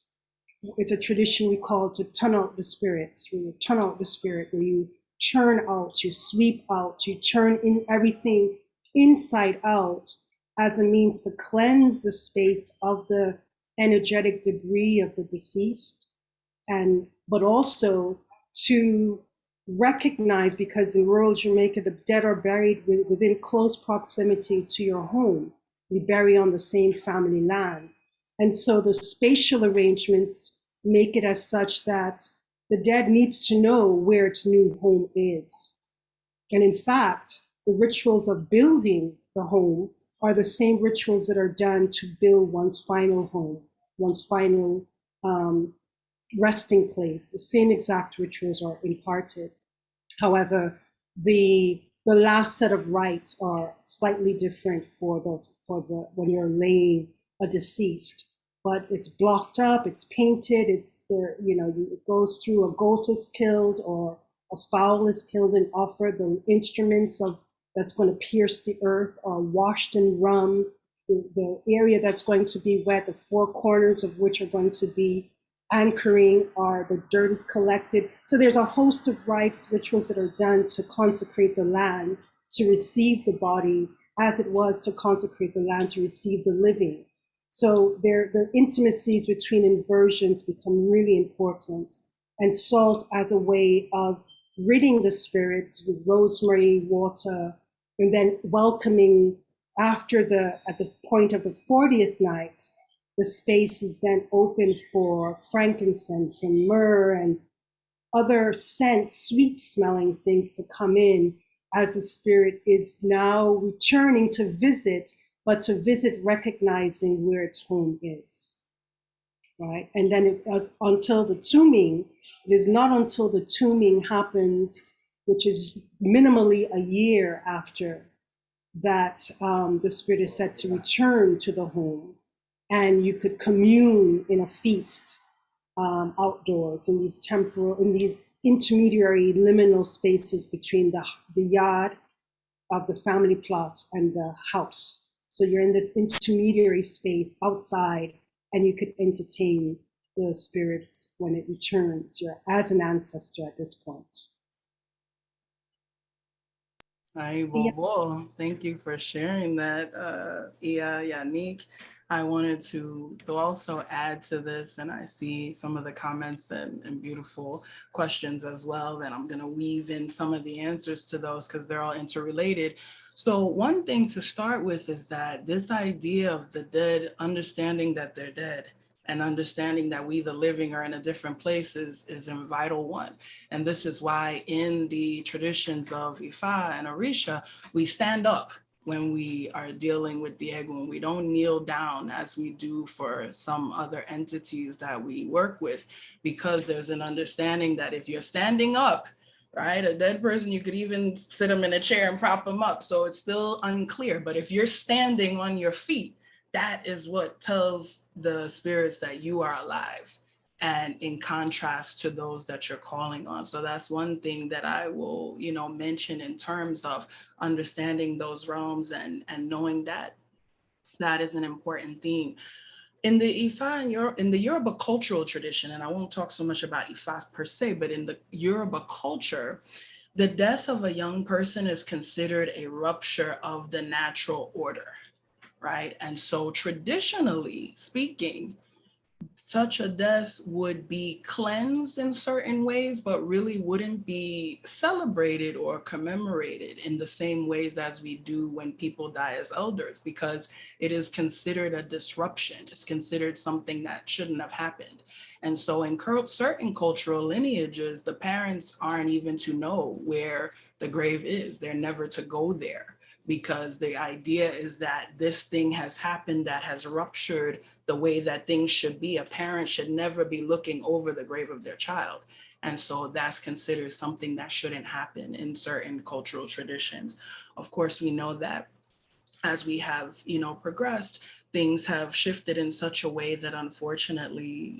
It's a tradition we call to turn out the spirit. You turn out the spirit, where you turn out, you sweep out, you turn in everything inside out as a means to cleanse the space of the energetic debris of the deceased, but also to recognize, because in rural Jamaica, the dead are buried within close proximity to your home. We bury on the same family land. And so the spatial arrangements make it as such that the dead needs to know where its new home is. And in fact, the rituals of building the home are the same rituals that are done to build one's final home, one's final resting place. The same exact rituals are imparted. However, the last set of rites are slightly different for the when you're laying a deceased. But it's blocked up, it's painted, it's there, it goes through, a goat is killed or a fowl is killed and offered. The instruments that's going to pierce the earth are washed in rum. The area that's going to be wet, the four corners of which are going to be anchoring, are the dirt is collected. So there's a host of rites, rituals that are done to consecrate the land to receive the body, as it was to consecrate the land to receive the living. So the intimacies between inversions become really important. And salt as a way of ridding the spirits with rosemary, water, and then welcoming at the point of the 40th night, the space is then open for frankincense and myrrh and other scents, sweet smelling things to come in as the spirit is now returning to visit, but to visit recognizing where its home is, right? And then it was until the tombing. It is not until the tombing happens, which is minimally a year after, that the spirit is said to return to the home, and you could commune in a feast outdoors in these intermediary liminal spaces between the yard of the family plots and the house. So you're in this intermediary space outside, and you could entertain the spirit when it returns. You're as an ancestor at this point. Hi, Bobo. Thank you for sharing that, Iya, Yanique. I wanted to also add to this, and I see some of the comments and beautiful questions as well, that I'm going to weave in some of the answers to those because they're all interrelated. So one thing to start with is that this idea of the dead, understanding that they're dead, and understanding that we, the living, are in a different place is a vital one. And this is why in the traditions of Ifa and Orisha, we stand up when we are dealing with the Egun. We don't kneel down as we do for some other entities that we work with, because there's an understanding that if you're standing up, right, a dead person, you could even sit them in a chair and prop them up. So it's still unclear. But if you're standing on your feet, that is what tells the spirits that you are alive, and in contrast to those that you're calling on. So that's one thing that I will, mention in terms of understanding those realms and knowing that that is an important theme. In the Ifa, in the Yoruba cultural tradition, and I won't talk so much about Ifa per se, but in the Yoruba culture, the death of a young person is considered a rupture of the natural order. Right. And so traditionally speaking, such a death would be cleansed in certain ways, but really wouldn't be celebrated or commemorated in the same ways as we do when people die as elders, because it is considered a disruption. It's considered something that shouldn't have happened. And so in certain cultural lineages, the parents aren't even to know where the grave is. They're never to go there, because the idea is that this thing has happened that has ruptured the way that things should be. A parent should never be looking over the grave of their child. And so that's considered something that shouldn't happen in certain cultural traditions. Of course, we know that as we have, progressed, things have shifted in such a way that unfortunately,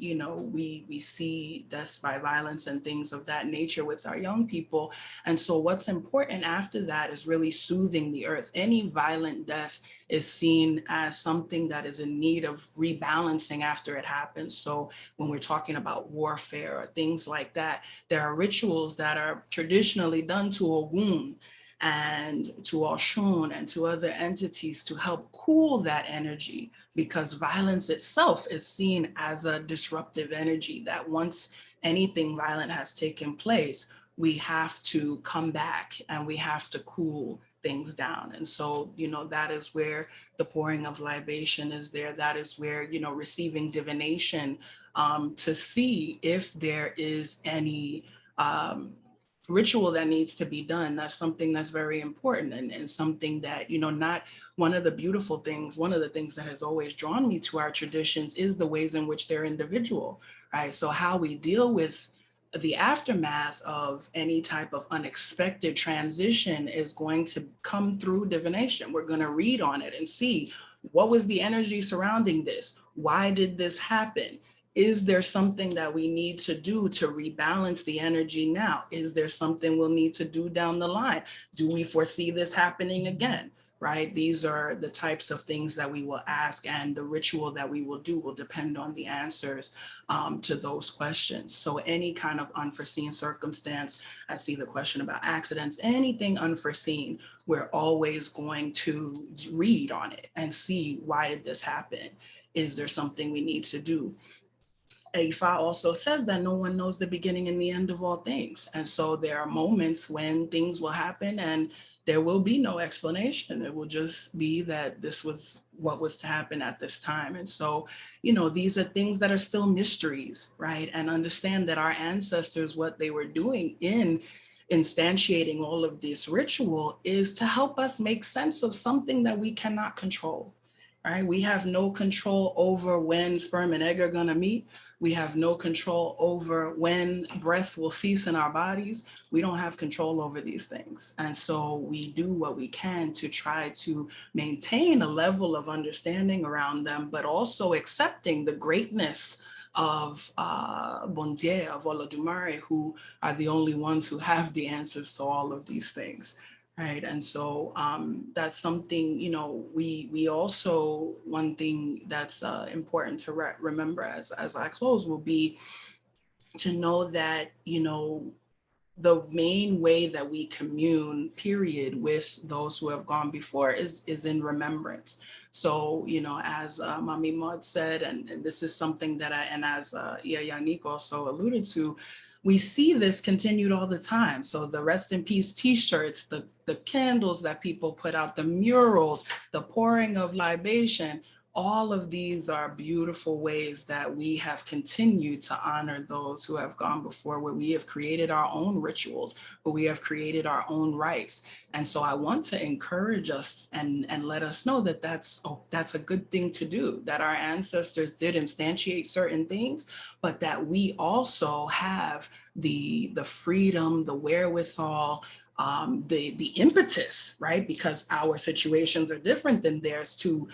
we see deaths by violence and things of that nature with our young people. And so what's important after that is really soothing the earth. Any violent death is seen as something that is in need of rebalancing after it happens. So when we're talking about warfare or things like that, there are rituals that are traditionally done to Ogun and to Oshun and to other entities to help cool that energy, because violence itself is seen as a disruptive energy that once anything violent has taken place, we have to come back and we have to cool things down. And so, that is where the pouring of libation is there. That is where, receiving divination to see if there is any ritual that needs to be done. That's something that's very important, and something that, you know, not one of the beautiful things, one of the things that has always drawn me to our traditions is the ways in which they're individual, right? So how we deal with the aftermath of any type of unexpected transition is going to come through divination. We're going to read on it and see what was the energy surrounding this? Why did this happen? Is there something that we need to do to rebalance the energy now? Is there something we'll need to do down the line? Do we foresee this happening again? Right? These are the types of things that we will ask, and the ritual that we will do will depend on the answers to those questions. So any kind of unforeseen circumstance, I see the question about accidents, anything unforeseen, we're always going to read on it and see, why did this happen? Is there something we need to do? Ifa also says that no one knows the beginning and the end of all things. And so there are moments when things will happen and there will be no explanation. It will just be that this was what was to happen at this time. And so, you know, these are things that are still mysteries, right? And understand that our ancestors, what they were doing in instantiating all of this ritual is to help us make sense of something that we cannot control. Right? We have no control over when sperm and egg are going to meet. We have no control over when breath will cease in our bodies. We don't have control over these things. And so we do what we can to try to maintain a level of understanding around them, but also accepting the greatness of Bondier, of Olodumare, who are the only ones who have the answers to all of these things. Right. And so that's something, you know, we also, one thing that's important to remember as I close will be to know that, you know, the main way that we commune, period, with those who have gone before is in remembrance. So, you know, as Mami Maude said, and this is something that as Yanique also alluded to, we see this continued all the time. So the rest in peace t-shirts, the candles that people put out, the murals, the pouring of libation, all of these are beautiful ways that we have continued to honor those who have gone before, where we have created our own rituals, where we have created our own rites. And so I want to encourage us and let us know that that's a good thing to do, that our ancestors did instantiate certain things, but that we also have the freedom, the wherewithal, the impetus, right? Because our situations are different than theirs, to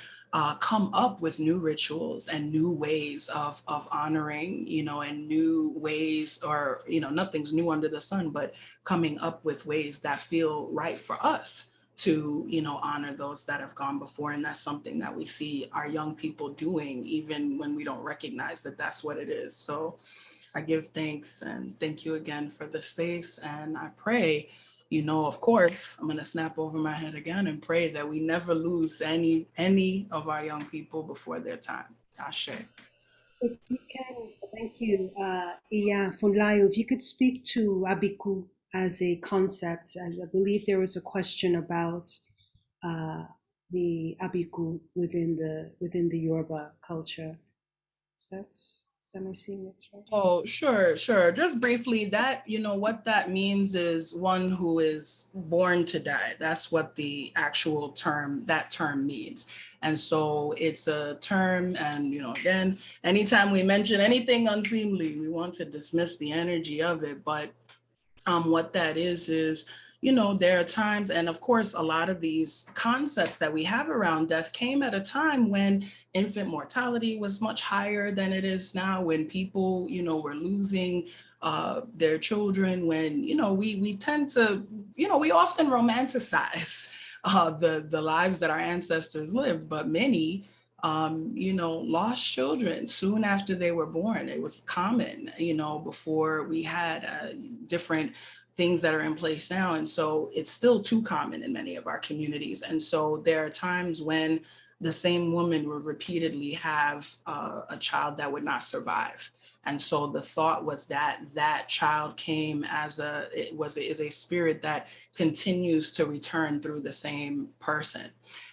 come up with new rituals and new ways of honoring, you know, and new ways, or, you know, nothing's new under the sun, but coming up with ways that feel right for us to, you know, honor those that have gone before. And that's something that we see our young people doing, even when we don't recognize that that's what it is. So I give thanks, and thank you again for the space. And I pray, you know, of course, I'm going to snap over my head again and pray that we never lose any of our young people before their time. Ashe. If you can, thank you, Iya Funlayo. If you could speak to Abiku as a concept, as I believe there was a question about the Abiku within the Yoruba culture. Am I seeing this right? Oh, sure. Just briefly, that, you know, what that means is one who is born to die. That's what the actual term means. And so it's a term, and, you know, again, anytime we mention anything unseemly, we want to dismiss the energy of it. But what that is, you know, there are times, and of course, a lot of these concepts that we have around death came at a time when infant mortality was much higher than it is now, when people, you know, were losing their children, when, you know, we tend to, you know, we often romanticize the lives that our ancestors lived, but many, you know, lost children soon after they were born. It was common, you know, before we had different things that are in place now. And so it's still too common in many of our communities. And so there are times when the same woman would repeatedly have a child that would not survive. And so the thought was that that child came as is a spirit that continues to return through the same person.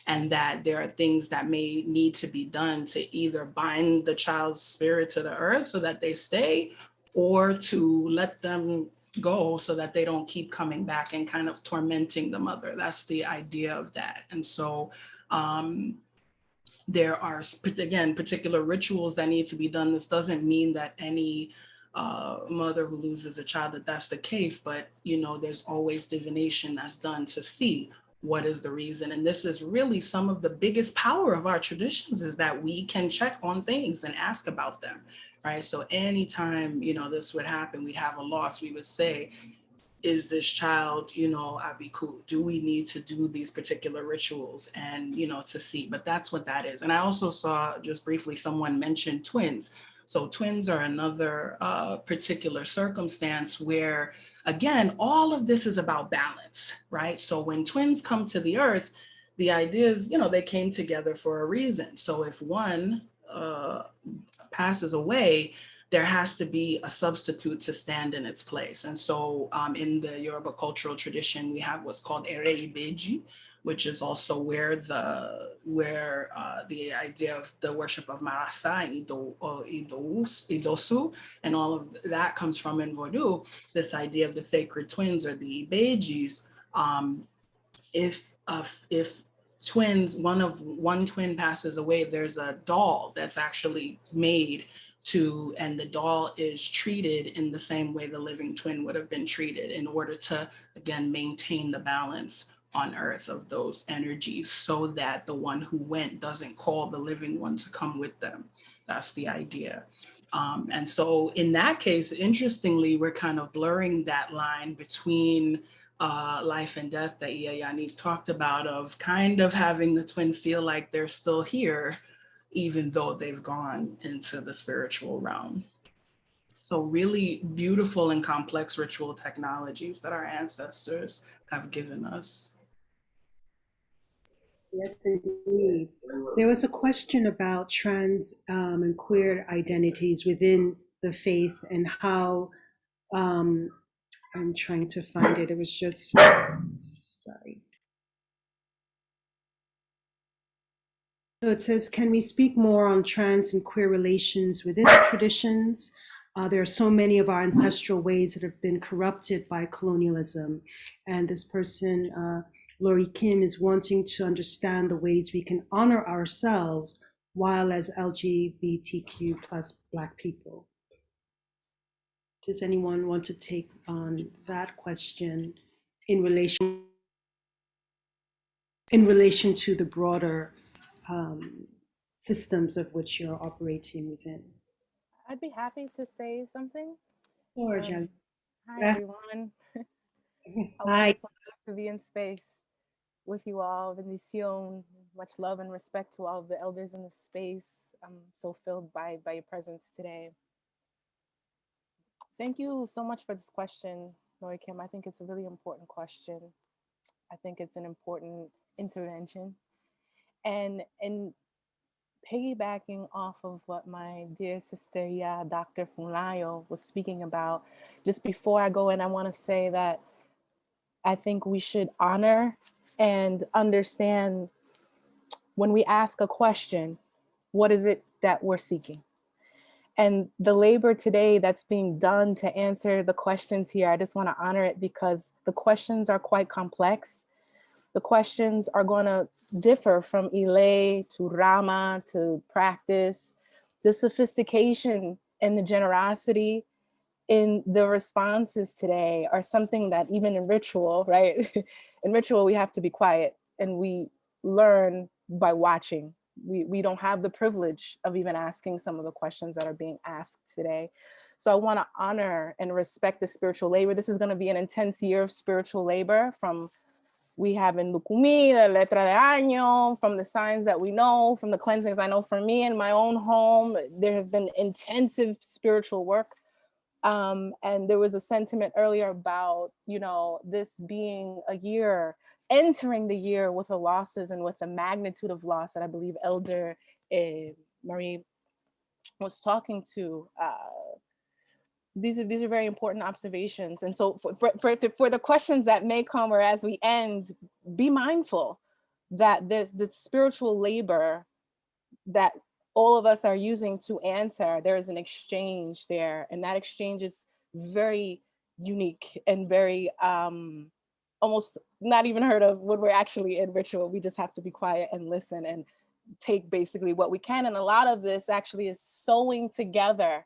And that there are things that may need to be done to either bind the child's spirit to the earth so that they stay, or to let them go so that they don't keep coming back and kind of tormenting the mother. That's the idea of that. And so there are, again, particular rituals that need to be done. This doesn't mean that any mother who loses a child, that's the case, but there's always divination that's done to see what is the reason. And this is really some of the biggest power of our traditions, is that we can check on things and ask about them, right? So anytime, this would happen, we'd have a loss, we would say, is this child, Abiku? Do we need to do these particular rituals and, to see? But that's what that is. And I also saw, just briefly, someone mention twins. So twins are another particular circumstance where, again, all of this is about balance, right? So when twins come to the earth, the idea is, they came together for a reason. So if one passes away, there has to be a substitute to stand in its place. And so in the Yoruba cultural tradition, we have what's called Ere Ibeji, which is also where the idea of the worship of Marasa and Idosu, and all of that comes from in Vodou, this idea of the sacred twins or the Ibejis. If twins, one twin passes away, there's a doll that's actually made and the doll is treated in the same way the living twin would have been treated, in order to, again, maintain the balance on earth of those energies, so that the one who went doesn't call the living one to come with them. That's the idea. And so in that case, interestingly, we're kind of blurring that line between life and death that Yanique talked about, of kind of having the twin feel like they're still here, even though they've gone into the spiritual realm. So really beautiful and complex ritual technologies that our ancestors have given us. Yes, indeed. There was a question about trans and queer identities within the faith, and how, I'm trying to find it. It was just, sorry. So it says, can we speak more on trans and queer relations within the traditions? There are so many of our ancestral ways that have been corrupted by colonialism. And this person, Lori Kim, is wanting to understand the ways we can honor ourselves while as LGBTQ plus Black people. Does anyone want to take on that question in relation to the broader systems of which you're operating within? I'd be happy to say something. Sure, Hi, everyone. How Hi. wonderful it is to be in space with you all. Bendición. Much love and respect to all of the elders in the space. I'm so filled by your presence today. Thank you so much for this question, Lori Kim. I think it's a really important question. I think it's an important intervention. And piggybacking off of what my dear sister Iya Dr. Funlayo was speaking about, just before I go in, I want to say that I think we should honor and understand, when we ask a question, what is it that we're seeking? And the labor today that's being done to answer the questions here, I just want to honor it, because the questions are quite complex. The questions are going to differ from Ile to Rama to practice. The sophistication and the generosity in the responses today are something that even in ritual, right? In ritual, we have to be quiet and we learn by watching. We don't have the privilege of even asking some of the questions that are being asked today. So I want to honor and respect the spiritual labor. This is going to be an intense year of spiritual labor. We have in Lukumi, the letra de año, from the signs that we know, from the cleansings I know for me in my own home. There has been intensive spiritual work. And there was a sentiment earlier about, this being a year, entering the year with the losses and with the magnitude of loss that I believe Elder Marie was talking to. These are very important observations. And so for the questions that may come, or as we end, be mindful that there's the spiritual labor that all of us are using to answer. There is an exchange there, and that exchange is very unique and very almost not even heard of when we're actually in ritual. We just have to be quiet and listen and take basically what we can. And a lot of this actually is sewing together.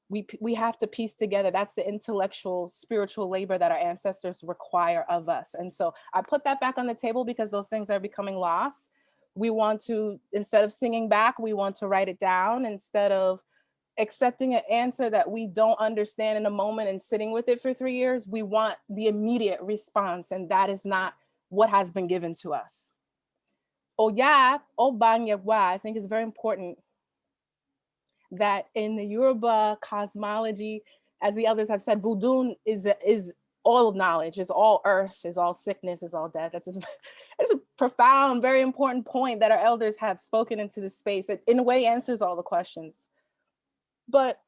We have to piece together. That's the intellectual, spiritual labor that our ancestors require of us. And so I put that back on the table because those things are becoming lost. We want to, instead of singing back, we want to write it down. Instead of accepting an answer that we don't understand in a moment and sitting with it for 3 years, we want the immediate response. And that is not what has been given to us. Oya, Obanyagwa, I think is very important that in the Yoruba cosmology, as the elders have said, Vodou is all knowledge, is all earth, is all sickness, is all death. It's a profound, very important point that our elders have spoken into this space. It in a way answers all the questions. But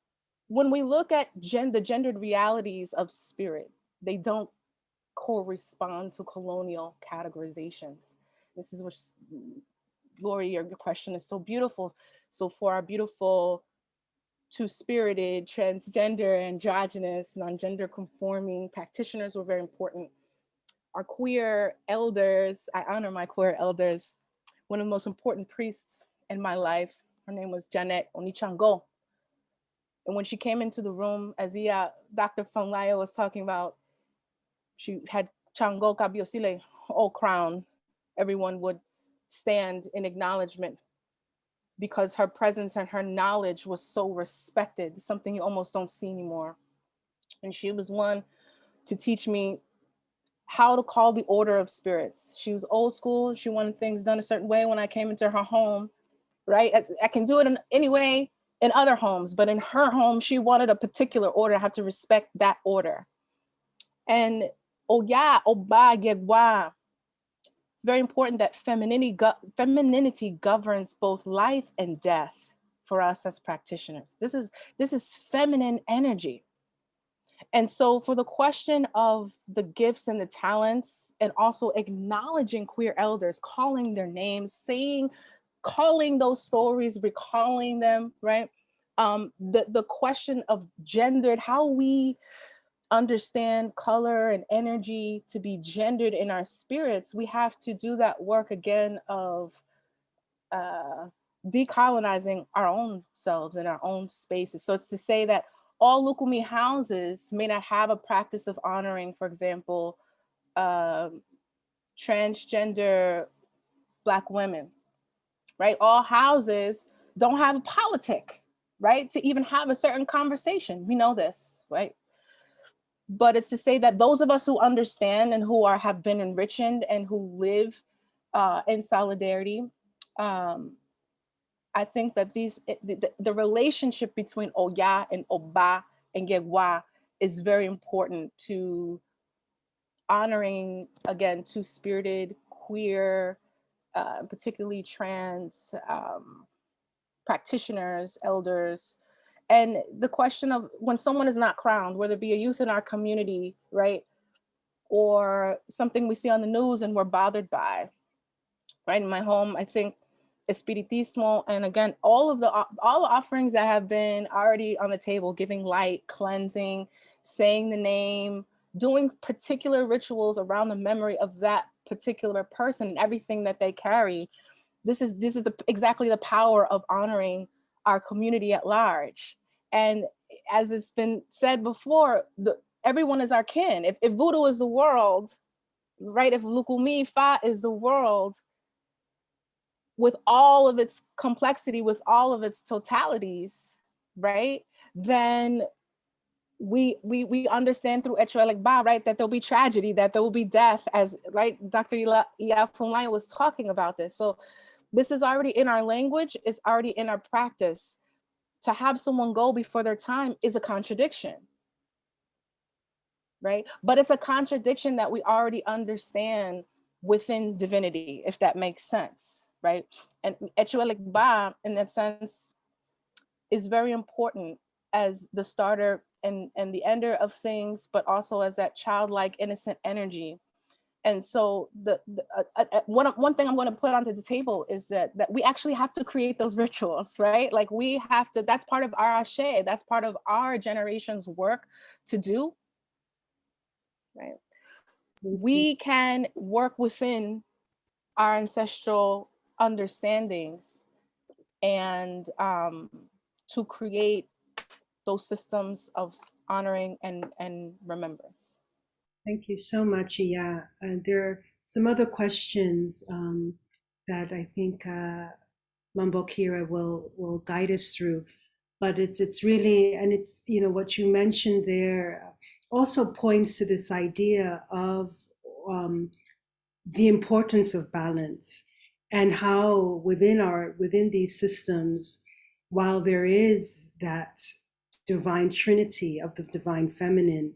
when we look at the gendered realities of spirit, they don't correspond to colonial categorizations. This is what, Lori, your question is so beautiful. So for our beautiful two-spirited, transgender, androgynous, non-gender conforming practitioners were very important. Our queer elders, I honor my queer elders. One of the most important priests in my life, her name was Janet Onichango. And when she came into the room, as Iya Dr. Funlayo was talking about, she had Chango Kabiosile, all crown. Everyone would stand in acknowledgement because her presence and her knowledge was so respected, something you almost don't see anymore. And she was one to teach me how to call the order of spirits. She was old school. She wanted things done a certain way when I came into her home, right? I can do it in any way in other homes, but in her home, she wanted a particular order. I have to respect that order. And Oya, Oba, Yegwa, it's very important that femininity governs both life and death for us as practitioners. This is feminine energy. And so for the question of the gifts and the talents, and also acknowledging queer elders, calling their names, calling those stories, recalling them, right? The question of gendered, how we understand color and energy to be gendered in our spirits, we have to do that work again of decolonizing our own selves and our own spaces. So it's to say that all Lukumi houses may not have a practice of honoring, for example, transgender Black women, right? All houses don't have a politic, right? To even have a certain conversation. We know this, right? But it's to say that those of us who understand and who have been enriched and who live in solidarity, I think that the relationship between Oya and Oba and Gegwa is very important to honoring, again, two-spirited, queer, particularly trans practitioners, elders. And the question of when someone is not crowned, whether it be a youth in our community, right? Or something we see on the news and we're bothered by, right? In my home, I think Espiritismo, and again, all the offerings that have been already on the table, giving light, cleansing, saying the name, doing particular rituals around the memory of that particular person and everything that they carry. This is exactly the power of honoring our community at large. And as it's been said before, everyone is our kin. If Voodoo is the world, right? If Lukumi Fa is the world, with all of its complexity, with all of its totalities, right? Then we understand through Iyalochá, right, that there'll be tragedy, that there will be death, as right, Dr. Iya Funlayo was talking about this. So this is already in our language, it's already in our practice. To have someone go before their time is a contradiction, right? But it's a contradiction that we already understand within divinity, if that makes sense, right? And Iyalochá, in that sense, is very important as the starter and the ender of things, but also as that childlike, innocent energy. And so one thing I'm going to put onto the table is that we actually have to create those rituals, right? Like we have to, that's part of our ashe, that's part of our generation's work to do. right? We can work within our ancestral understandings and to create those systems of honoring and remembrance. Thank you so much, Iya. There are some other questions that I think Manbo Kira will guide us through, but it's really, and it's, you know, what you mentioned there also points to this idea of the importance of balance, and how within these systems, while there is that divine trinity of the divine feminine,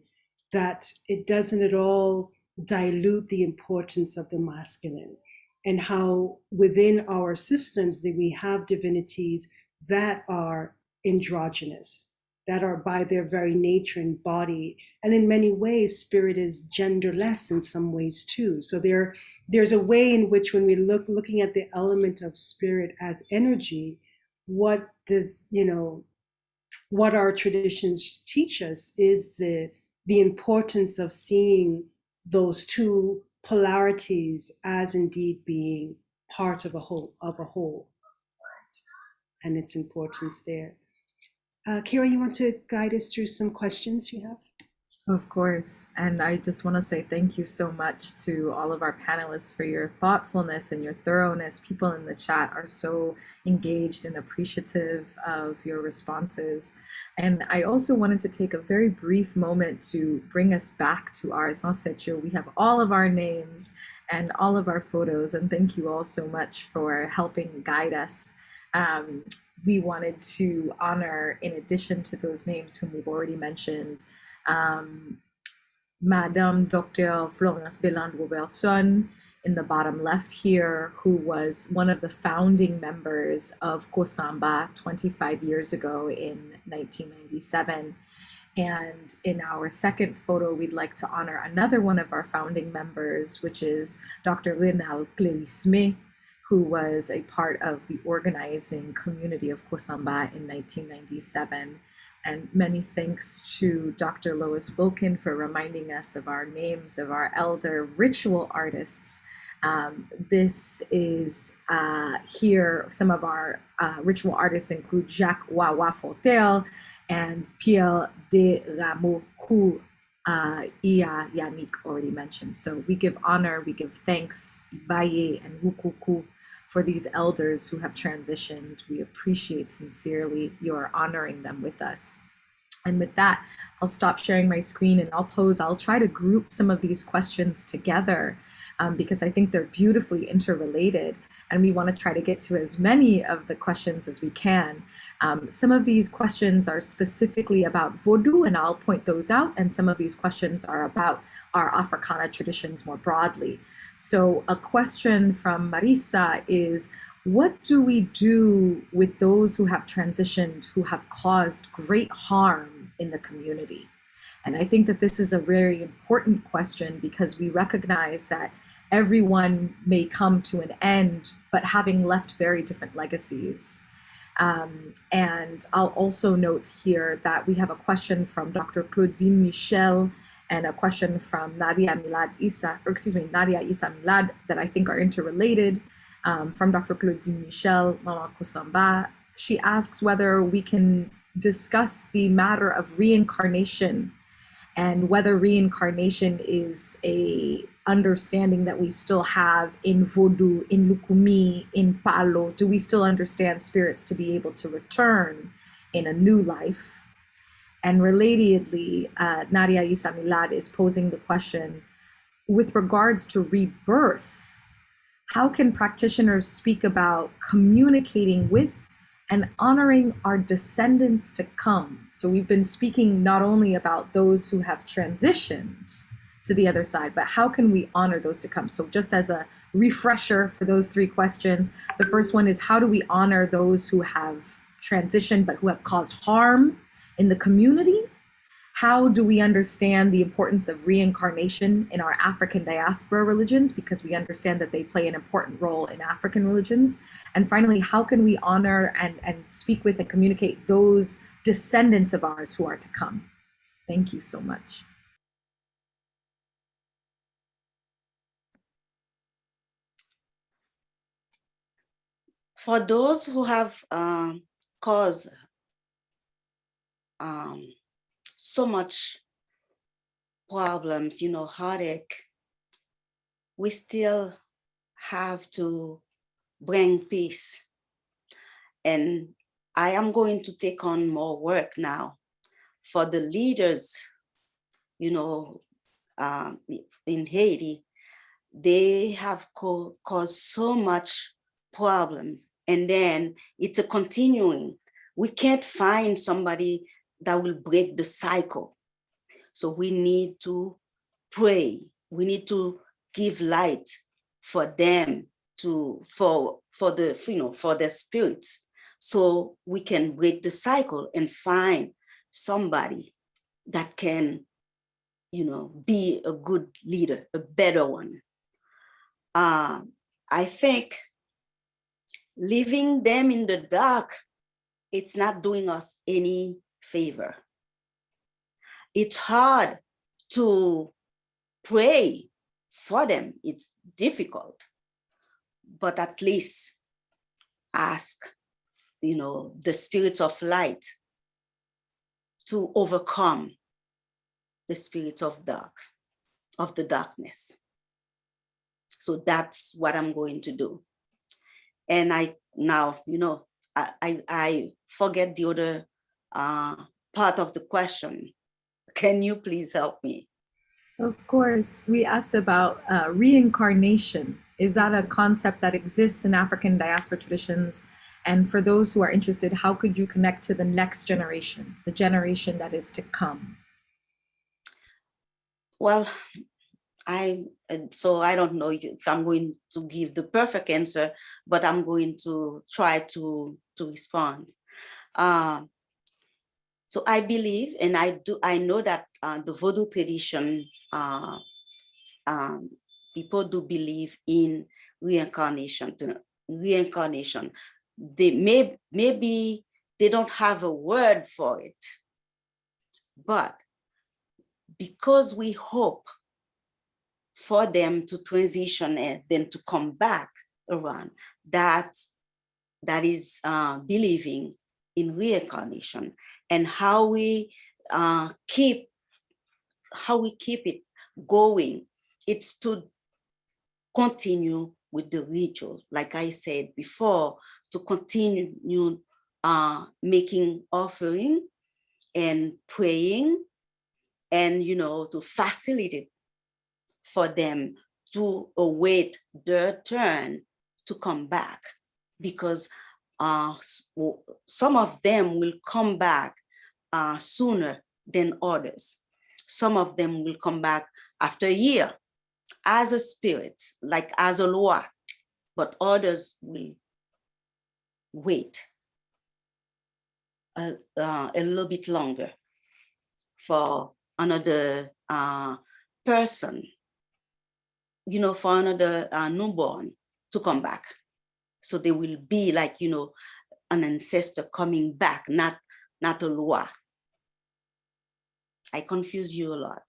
that it doesn't at all dilute the importance of the masculine, and how within our systems that we have divinities that are androgynous, that are by their very nature embodied. And in many ways, spirit is genderless in some ways too. So there's a way in which, when we're looking at the element of spirit as energy, what does, you know, what our traditions teach us is the importance of seeing those two polarities as indeed being part of a whole, and its importance there. Kira, you want to guide us through some questions you have? Of course. And I just want to say thank you so much to all of our panelists for your thoughtfulness and your thoroughness. People in the chat are so engaged and appreciative of your responses. And I also wanted to take a very brief moment to bring us back to our ancestral. We have all of our names and all of our photos. And thank you all so much for helping guide us. We wanted to honor, in addition to those names whom we've already mentioned, Madame Dr. Florence Beland Robertson in the bottom left here, who was one of the founding members of KOSANBA 25 years ago in 1997. And in our second photo, we'd like to honor another one of our founding members, which is Dr. Renal Clérisme, who was a part of the organizing community of KOSANBA in 1997. And many thanks to Dr. Lois Wilkin for reminding us of our names of our elder ritual artists. This is here, some of our ritual artists include Jacques Wawa Fortel and Pierre de Rameau, who Iya Yanique already mentioned. So we give honor, we give thanks, Ibaye and Wukuku, for these elders who have transitioned. We appreciate sincerely your honoring them with us. And with that, I'll stop sharing my screen and I'll try to group some of these questions together because I think they're beautifully interrelated, and we want to try to get to as many of the questions as we can. Some of these questions are specifically about Vodou, and I'll point those out, and some of these questions are about our Africana traditions more broadly. So a question from Marisa is, what do we do with those who have transitioned, who have caused great harm in the community? And I think that this is a very important question, because we recognize that everyone may come to an end, but having left very different legacies. And I'll also note here that we have a question from Dr. Claudine Michel and a question from Nadia Issa Milad that I think are interrelated. From Dr. Claudine Michel, Mama KOSANBA. She asks whether we can discuss the matter of reincarnation, and whether reincarnation is a understanding that we still have in Vodou, in Lukumi, in Palo. Do we still understand spirits to be able to return in a new life? And relatedly, Nadia Issa Milad is posing the question with regards to rebirth. How can practitioners speak about communicating with and honoring our descendants to come? So we've been speaking not only about those who have transitioned to the other side, but how can we honor those to come? So just as a refresher for those three questions, the first one is, how do we honor those who have transitioned but who have caused harm in the community? How do we understand the importance of reincarnation in our African diaspora religions, because we understand that they play an important role in African religions? And finally, how can we honor and speak with and communicate those descendants of ours who are to come? Thank you so much. For those who have caused so much problems, you know, heartache, we still have to bring peace. And I am going to take on more work now for the leaders, you know, in Haiti. They have caused so much problems, and then it's a continuing. We can't find somebody that will break the cycle. So we need to pray. We need to give light for them for the, you know, for their spirits, so we can break the cycle and find somebody that can, you know, be a good leader, a better one. I think leaving them in the dark, it's not doing us any favor. It's hard to pray for them. It's difficult, but at least ask, you know, the spirits of light to overcome the spirits of the darkness. So that's what I'm going to do. And now, you know, I forget the other part of the question. Can you please help me? Of course, we asked about reincarnation. Is that a concept that exists in African diaspora traditions? And for those who are interested, how could you connect to the next generation, the generation that is to come? Well, I don't know if I'm going to give the perfect answer, but I'm going to try to respond. So I believe, and I know that the Vodou tradition, people do believe in reincarnation. They maybe they don't have a word for it, but because we hope for them to transition and then to come back around, that is believing in reincarnation, and how we keep it going. It's to continue with the ritual, like I said before, to continue making offering and praying, and, you know, to facilitate for them to await their turn to come back, because some of them will come back sooner than others. Some of them will come back after a year as a spirit, like as a law, but others will wait a little bit longer for another person, you know, for another newborn to come back. So they will be like, you know, an ancestor coming back, not a law. I confuse you a lot.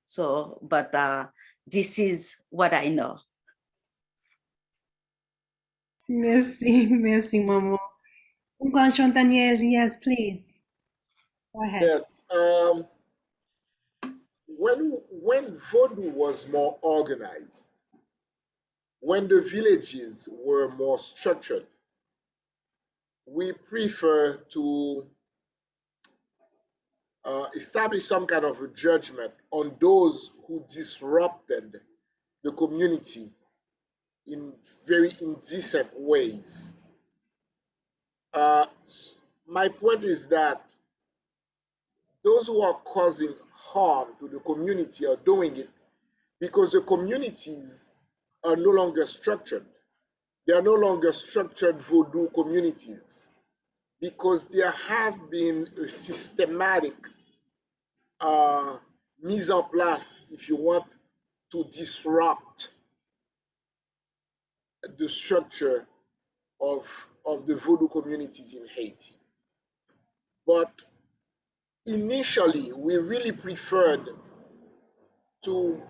So, but this is what I know. Merci, merci, Maman. Daniel, yes, please. Go ahead. Yes. When Vodou was more organized, when the villages were more structured, we prefer to establish some kind of a judgment on those who disrupted the community in very indecent ways. My point is that those who are causing harm to the community are doing it because the communities are no longer structured. They are no longer structured Vodou communities because there have been a systematic mise en place, if you want, to disrupt the structure of the Vodou communities in Haiti. But initially, we really preferred to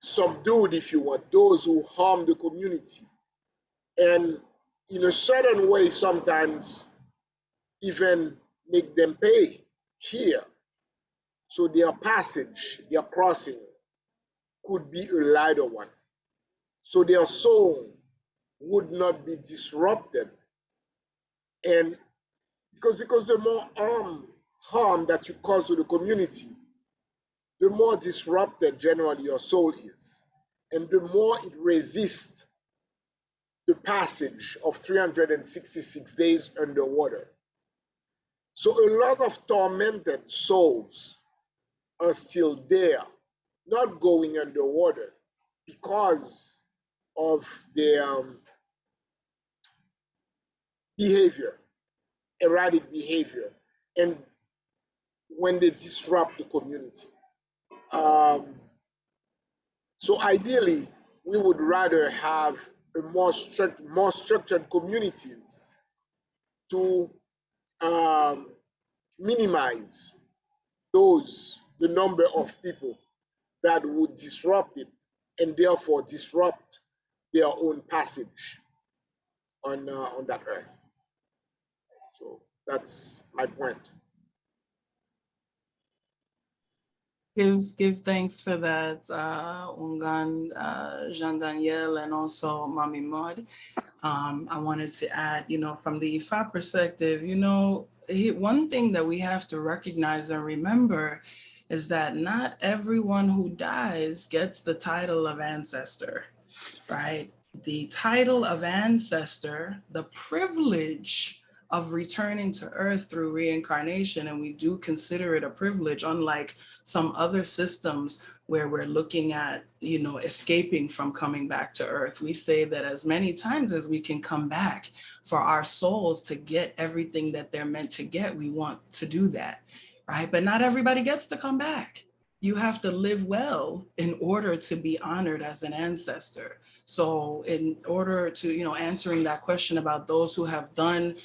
subdue, if you want, those who harm the community and in a certain way, sometimes even make them pay here. So their passage, their crossing could be a lighter one. So their soul would not be disrupted. And because the more harm that you cause to the community, the more disrupted generally your soul is. And the more it resists the passage of 366 days underwater. So a lot of tormented souls are still there, not going underwater because of their behavior, erratic behavior, and when they disrupt the community. So ideally, we would rather have a more structured communities to minimize the number of people that would disrupt it and therefore disrupt their own passage on that earth. So that's my point. Give thanks for that, Houngan, Jean Daniel, and also Mami Maude. I wanted to add, from the Ifa perspective, one thing that we have to recognize and remember is that not everyone who dies gets the title of ancestor, right? The title of ancestor, the privilege of returning to earth through reincarnation, and we do consider it a privilege, unlike some other systems where we're looking at, escaping from coming back to earth. We say that as many times as we can come back for our souls to get everything that they're meant to get, we want to do that, right? But not everybody gets to come back. You have to live well in order to be honored as an ancestor. So in order to, answering that question about those who have done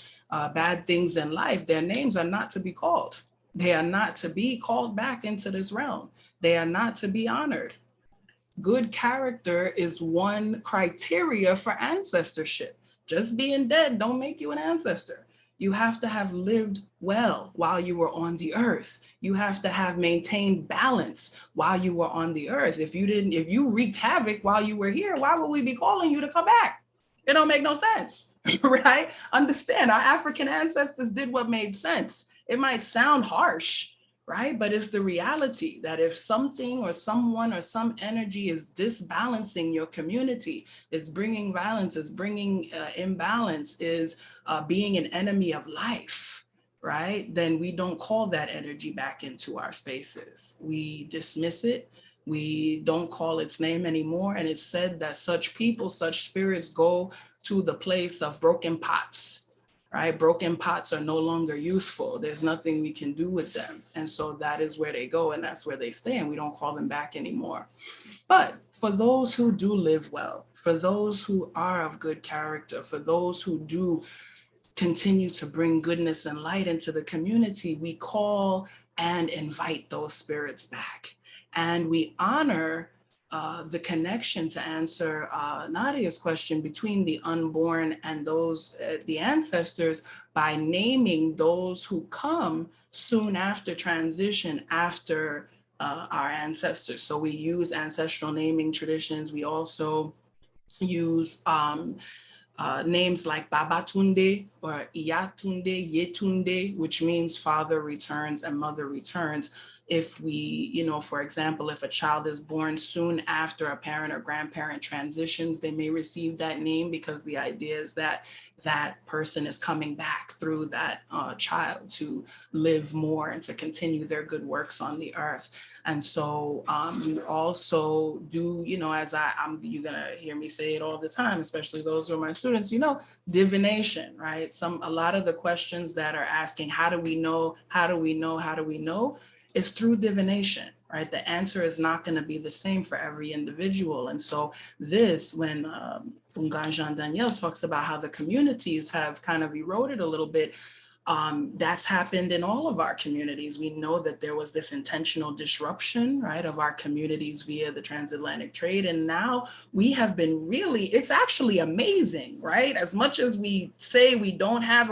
bad things in life, their names are not to be called. They are not to be called back into this realm. They are not to be honored. Good character is one criteria for ancestorship. Just being dead don't make you an ancestor. You have to have lived well while you were on the earth. You have to have maintained balance while you were on the earth. If you wreaked havoc while you were here, why would we be calling you to come back? It don't make no sense, right? Understand, our African ancestors did what made sense. It might sound harsh, right? But it's the reality that if something or someone or some energy is disbalancing your community, is bringing violence, is bringing imbalance, is being an enemy of life, right? Then we don't call that energy back into our spaces. We dismiss it. We don't call its name anymore. And it's said that such people, such spirits go to the place of broken pots. Right? Broken pots are no longer useful. There's nothing we can do with them. And so that is where they go and that's where they stay, and we don't call them back anymore. But for those who do live well, for those who are of good character, for those who do continue to bring goodness and light into the community, we call and invite those spirits back. And we honor the connection, to answer Nadia's question, between the unborn and those, the ancestors, by naming those who come soon after transition, after our ancestors. So we use ancestral naming traditions. We also use names like Babatunde or Iyatunde, Yetunde, which means father returns and mother returns. If we, for example, if a child is born soon after a parent or grandparent transitions, they may receive that name because the idea is that that person is coming back through that child to live more and to continue their good works on the earth. And so we also do, as you're gonna hear me say it all the time, especially those who are my students, divination, right? A lot of the questions that are asking, how do we know, is through divination, right? The answer is not going to be the same for every individual. And so this, when Houngan Jean Daniel talks about how the communities have kind of eroded a little bit, That's happened in all of our communities. We know that there was this intentional disruption, right, of our communities via the transatlantic trade. And now we have been really, it's actually amazing, right? As much as we say we don't have,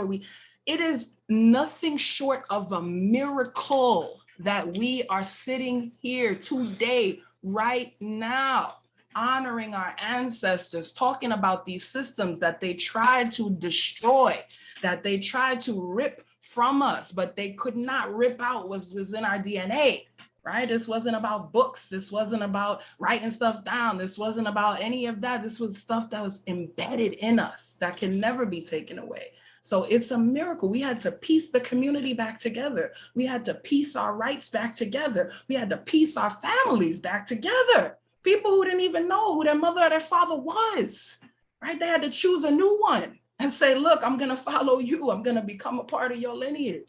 it is nothing short of a miracle that we are sitting here today, right now, honoring our ancestors, talking about these systems that they tried to destroy, that they tried to rip from us, but they could not rip out was within our DNA, right? This wasn't about books. This wasn't about writing stuff down. This wasn't about any of that. This was stuff that was embedded in us that can never be taken away. So it's a miracle. We had to piece the community back together. We had to piece our rights back together. We had to piece our families back together. People who didn't even know who their mother or their father was, right? They had to choose a new one and say, look, I'm gonna follow you. I'm gonna become a part of your lineage,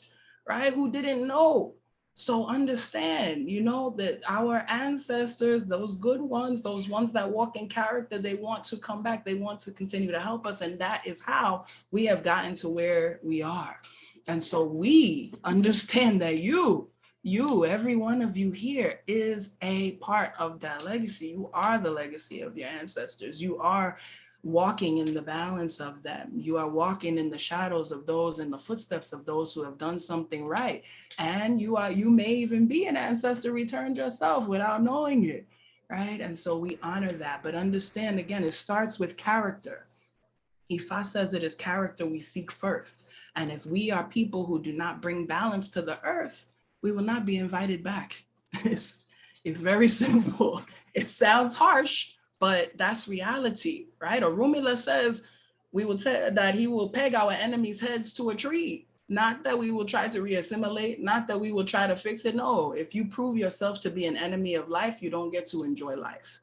right? Who didn't know. So understand, you know, that our ancestors, those good ones, those ones that walk in character, they want to come back. They want to continue to help us. And that is how we have gotten to where we are. And so we understand that you, every one of you here is a part of that legacy. You are the legacy of your ancestors. You are walking in the balance of them. You are walking in the shadows of those, in the footsteps of those who have done something right. And you may even be an ancestor returned yourself without knowing it, right? And so we honor that, but understand, again, it starts with character. Ifa says it is character we seek first. And if we are people who do not bring balance to the earth, we will not be invited back. It's very simple. It sounds harsh, but that's reality, right? Orumila says we will that he will peg our enemies' heads to a tree. Not that we will try to re-assimilate, not that we will try to fix it. No, if you prove yourself to be an enemy of life, you don't get to enjoy life.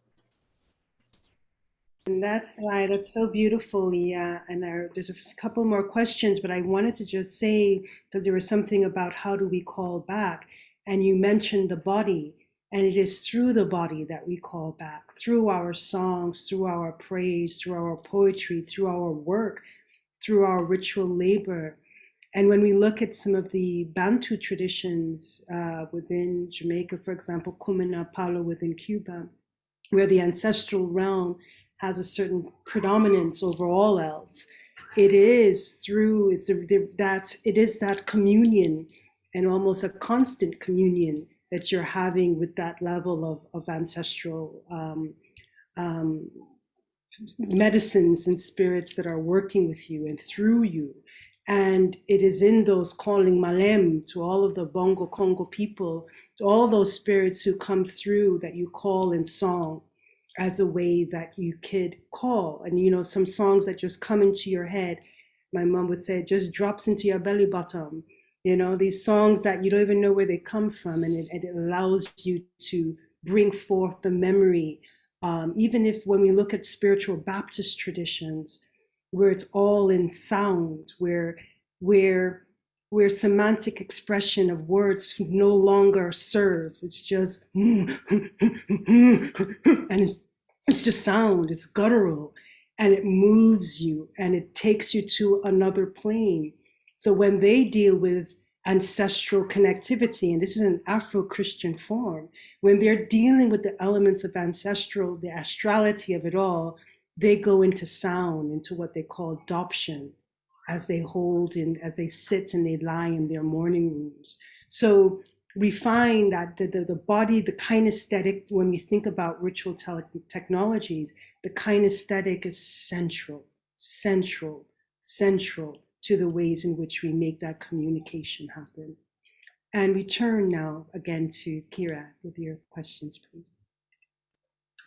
And that's why that's so beautiful, Iya. And there's a couple more questions, but I wanted to just say, because there was something about how do we call back, and you mentioned the body, and it is through the body that we call back, through our songs, through our praise, through our poetry, through our work, through our ritual labor. And when we look at some of the Bantu traditions within Jamaica, for example, Kumina, Palo within Cuba, where the ancestral realm has a certain predominance over all else, it is that communion, and almost a constant communion that you're having with that level of ancestral medicines and spirits that are working with you and through you. And it is in those calling Malem to all of the Bongo Congo people, to all those spirits who come through, that you call in song as a way that you could call. And, you know, some songs that just come into your head, my mom would say, it just drops into your belly bottom. You know, these songs that you don't even know where they come from, and it allows you to bring forth the memory. Even if when we look at spiritual Baptist traditions, where it's all in sound, where semantic expression of words no longer serves. It's just, and it's just sound, it's guttural, and it moves you and it takes you to another plane. So when they deal with ancestral connectivity, and this is an Afro-Christian form, when they're dealing with the elements of ancestral, the astrality of it all, they go into sound, into what they call adoption, as they hold and as they sit and they lie in their morning rooms. So we find that the body, the kinesthetic, when we think about ritual technologies, the kinesthetic is central to the ways in which we make that communication happen. And we turn now again to Kira with your questions, please.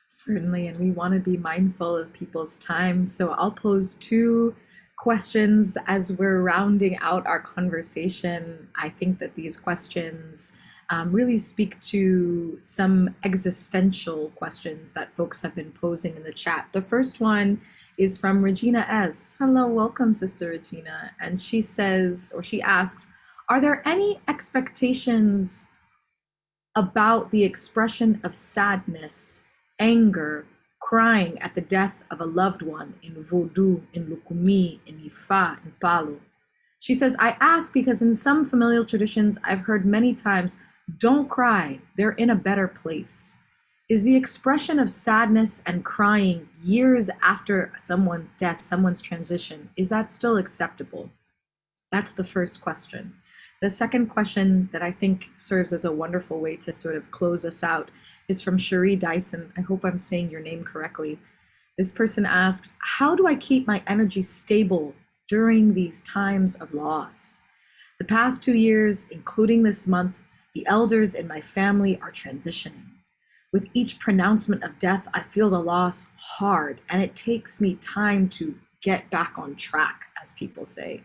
Certainly, and we want to be mindful of people's time. So I'll pose two questions as we're rounding out our conversation. I think that these questions really speak to some existential questions that folks have been posing in the chat. The first one is from Regina S. Hello, welcome, Sister Regina. And she says, or she asks, are there any expectations about the expression of sadness, anger, crying at the death of a loved one in Vodou, in Lukumi, in Ifa, in Palo? She says, I ask because in some familial traditions, I've heard many times, don't cry, they're in a better place. Is the expression of sadness and crying years after someone's death, someone's transition, is that still acceptable? That's the first question. The second question that I think serves as a wonderful way to sort of close us out is from Cherie Dyson. I hope I'm saying your name correctly. This person asks, how do I keep my energy stable during these times of loss? The past 2 years, including this month, the elders in my family are transitioning. With each pronouncement of death, I feel the loss hard, and it takes me time to get back on track, as people say.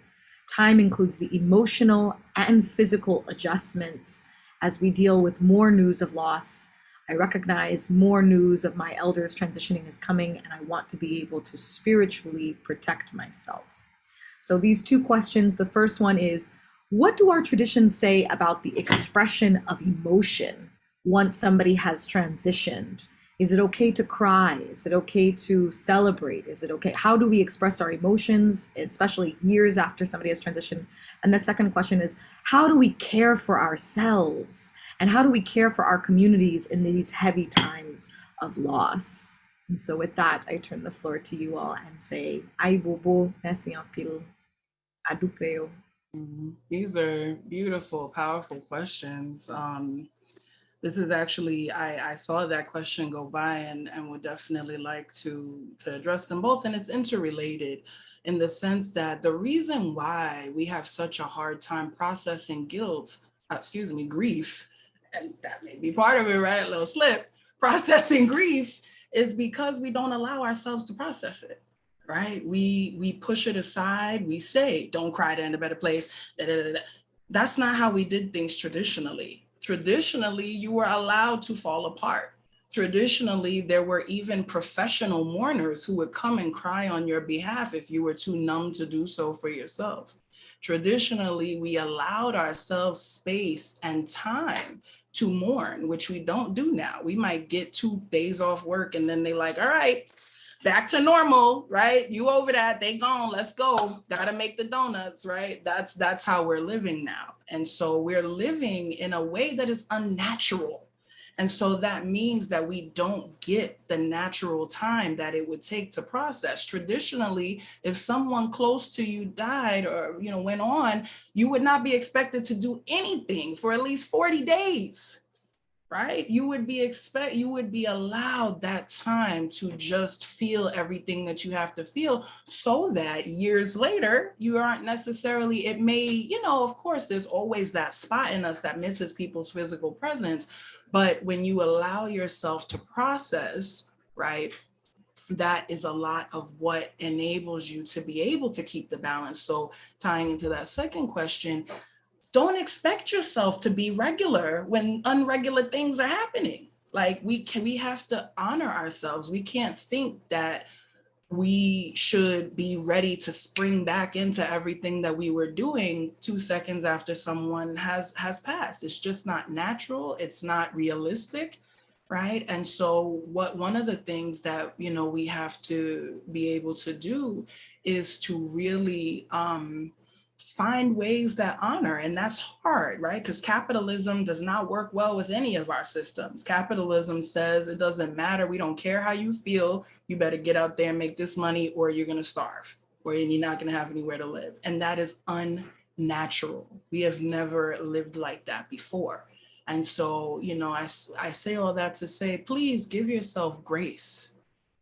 Time includes the emotional and physical adjustments as we deal with more news of loss. I recognize more news of my elders transitioning is coming, and I want to be able to spiritually protect myself. So these two questions, the first one is, what do our traditions say about the expression of emotion once somebody has transitioned? Is it okay to cry? Is it okay to celebrate? Is it okay? How do we express our emotions, especially years after somebody has transitioned? And the second question is, how do we care for ourselves? And how do we care for our communities in these heavy times of loss? And so with that, I turn the floor to you all and say, Ai bobo, merci en pile, adupeo. These are beautiful, powerful questions. This is actually, I saw that question go by and would definitely like to address them both. And it's interrelated in the sense that the reason why we have such a hard time processing grief, and that may be part of it, right? A little slip, processing grief is because we don't allow ourselves to process it. Right? We push it aside. We say, don't cry, they're in a better place. Da, da, da, da. That's not how we did things traditionally. Traditionally, you were allowed to fall apart. Traditionally, there were even professional mourners who would come and cry on your behalf if you were too numb to do so for yourself. Traditionally, we allowed ourselves space and time to mourn, which we don't do now. We might get 2 days off work and then they like, all right, back to normal, right? You over that, they gone, let's go. Gotta make the donuts, right? That's how we're living now. And so we're living in a way that is unnatural. And so that means that we don't get the natural time that it would take to process. Traditionally, if someone close to you died or went on, you would not be expected to do anything for at least 40 days. Right? You would be allowed that time to just feel everything that you have to feel so that years later, you aren't necessarily, it may, of course, there's always that spot in us that misses people's physical presence. But when you allow yourself to process, right, that is a lot of what enables you to be able to keep the balance. So tying into that second question, don't expect yourself to be regular when unregular things are happening. Like we have to honor ourselves. We can't think that we should be ready to spring back into everything that we were doing 2 seconds after someone has passed. It's just not natural. It's not realistic, right? And so one of the things that we have to be able to do is to really find ways that honor, and that's hard, right? Because capitalism does not work well with any of our systems. Capitalism says it doesn't matter, we don't care how you feel, you better get out there and make this money or you're gonna starve, or you're not gonna have anywhere to live. And that is unnatural. We have never lived like that before. And so, I say all that to say, please give yourself grace.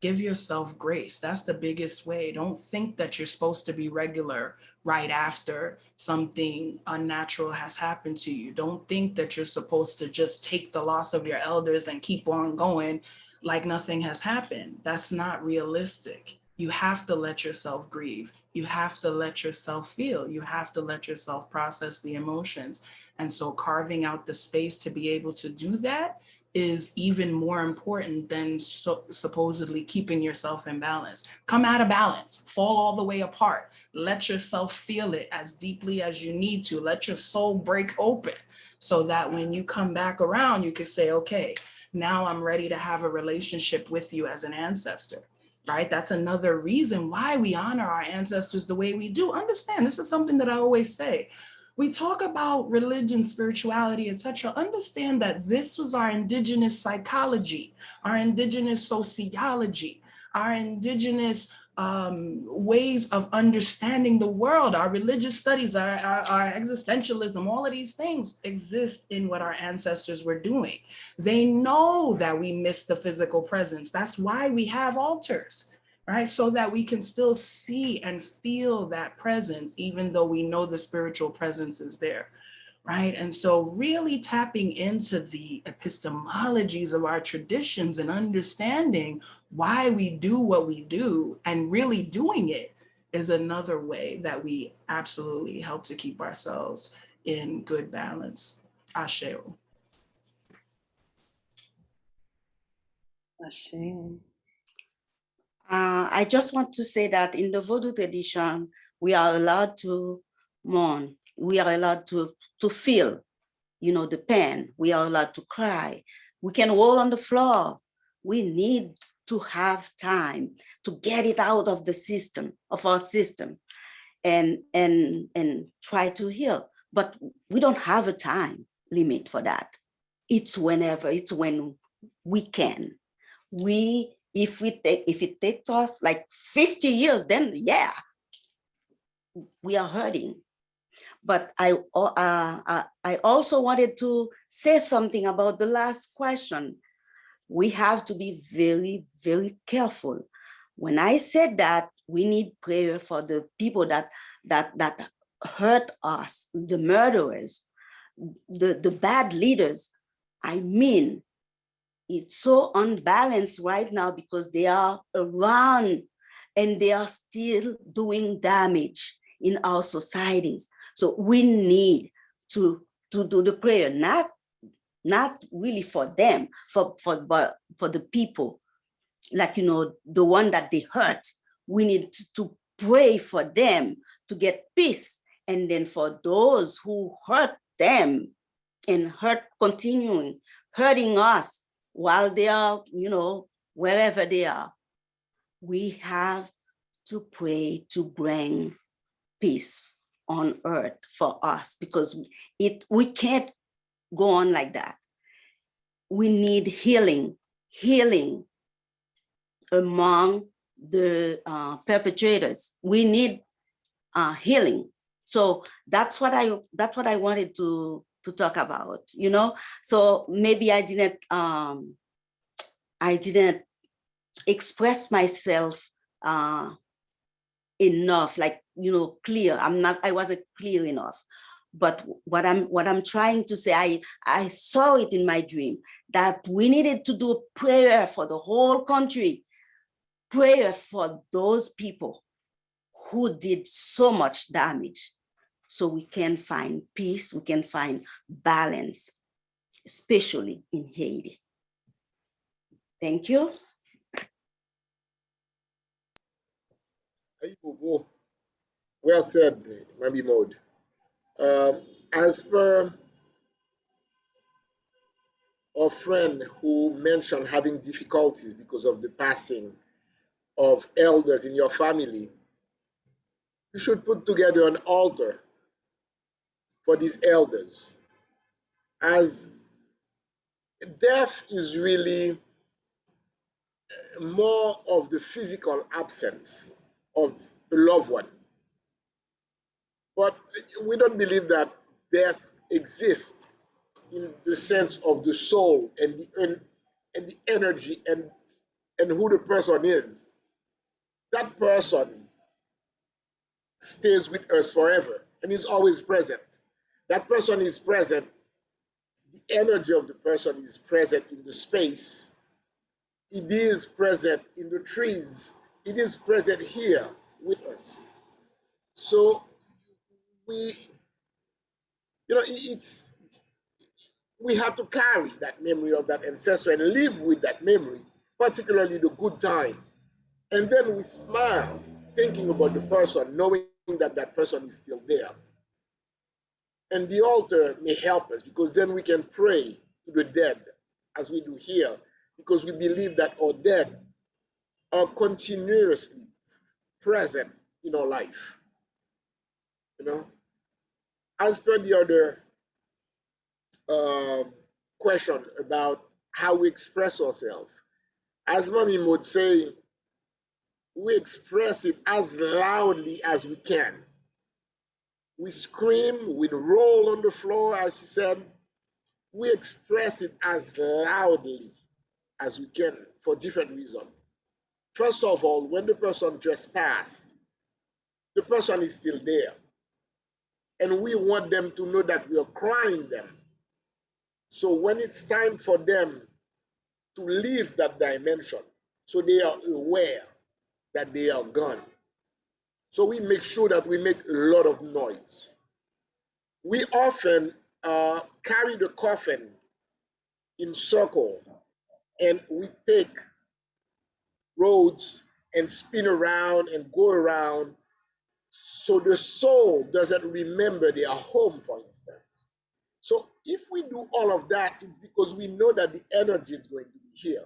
Give yourself grace. That's the biggest way. Don't think that you're supposed to be regular right after something unnatural has happened to you. Don't think that you're supposed to just take the loss of your elders and keep on going like nothing has happened. That's not realistic. You have to let yourself grieve. You have to let yourself feel. You have to let yourself process the emotions. And so carving out the space to be able to do that is even more important than supposedly keeping yourself in balance. Come out of balance, fall all the way apart. Let yourself feel it as deeply as you need to. Let your soul break open so that when you come back around, you can say, okay, now I'm ready to have a relationship with you as an ancestor. right? That's another reason why we honor our ancestors the way we do. Understand, this is something that I always say. We talk about religion, spirituality, etc. Understand that this was our indigenous psychology, our indigenous sociology, our indigenous ways of understanding the world. Our religious studies, our existentialism, all of these things exist in what our ancestors were doing. They know that we miss the physical presence. That's why we have altars, right? So that we can still see and feel that presence, even though we know the spiritual presence is there, right? And so really tapping into the epistemologies of our traditions and understanding why we do what we do and really doing it is another way that we absolutely help to keep ourselves in good balance. Asheo. Ashe. I just want to say that in the Vodou tradition, we are allowed to mourn. We are allowed to feel, the pain. We are allowed to cry. We can roll on the floor. We need to have time to get it out of the system, of our system, and try to heal. But we don't have a time limit for that. It's whenever, it's when we can. If it takes us like 50 years, then yeah, we are hurting. But I also wanted to say something about the last question. We have to be very, very careful. When I said that we need prayer for the people that hurt us, the murderers, the bad leaders, I mean, it's so unbalanced right now because they are around and they are still doing damage in our societies. So we need to do the prayer, not really for them, but for the people, like, the one that they hurt. We need to pray for them to get peace. And then for those who hurt them and continuing hurting us, while they are, wherever they are, we have to pray to bring peace on earth for us, because we can't go on like that. We need healing among the perpetrators. We need healing. So that's what I wanted to talk about, So maybe I didn't express myself enough, like, clear. I wasn't clear enough. But what I'm trying to say, I saw it in my dream that we needed to do prayer for the whole country, prayer for those people who did so much damage, so we can find peace, we can find balance, especially in Haiti. Thank you. Well said, Mami Maude. As per our friend who mentioned having difficulties because of the passing of elders in your family, you should put together an altar for these elders, as death is really more of the physical absence of a loved one. But we don't believe that death exists in the sense of the soul and the energy and who the person is. That person stays with us forever and is always present. That person is present. The energy of the person is present in the space. It is present in the trees. It is present here with us. So we have to carry that memory of that ancestor and live with that memory, particularly the good time. And then we smile thinking about the person, knowing that that person is still there. And the altar may help us, because then we can pray to the dead as we do here, because we believe that our dead are continuously present in our life. You know, as per the other question about how we express ourselves, as Mommy would say, we express it as loudly as we can. We scream, we roll on the floor, as she said. We express it as loudly as we can for different reasons. First of all, when the person just passed, the person is still there. And we want them to know that we are crying them. So when it's time for them to leave that dimension, so they are aware that they are gone. So we make sure that we make a lot of noise. We often carry the coffin in circle, and we take roads and spin around and go around, so the soul doesn't remember their home, for instance. So if we do all of that, it's because we know that the energy is going to be here.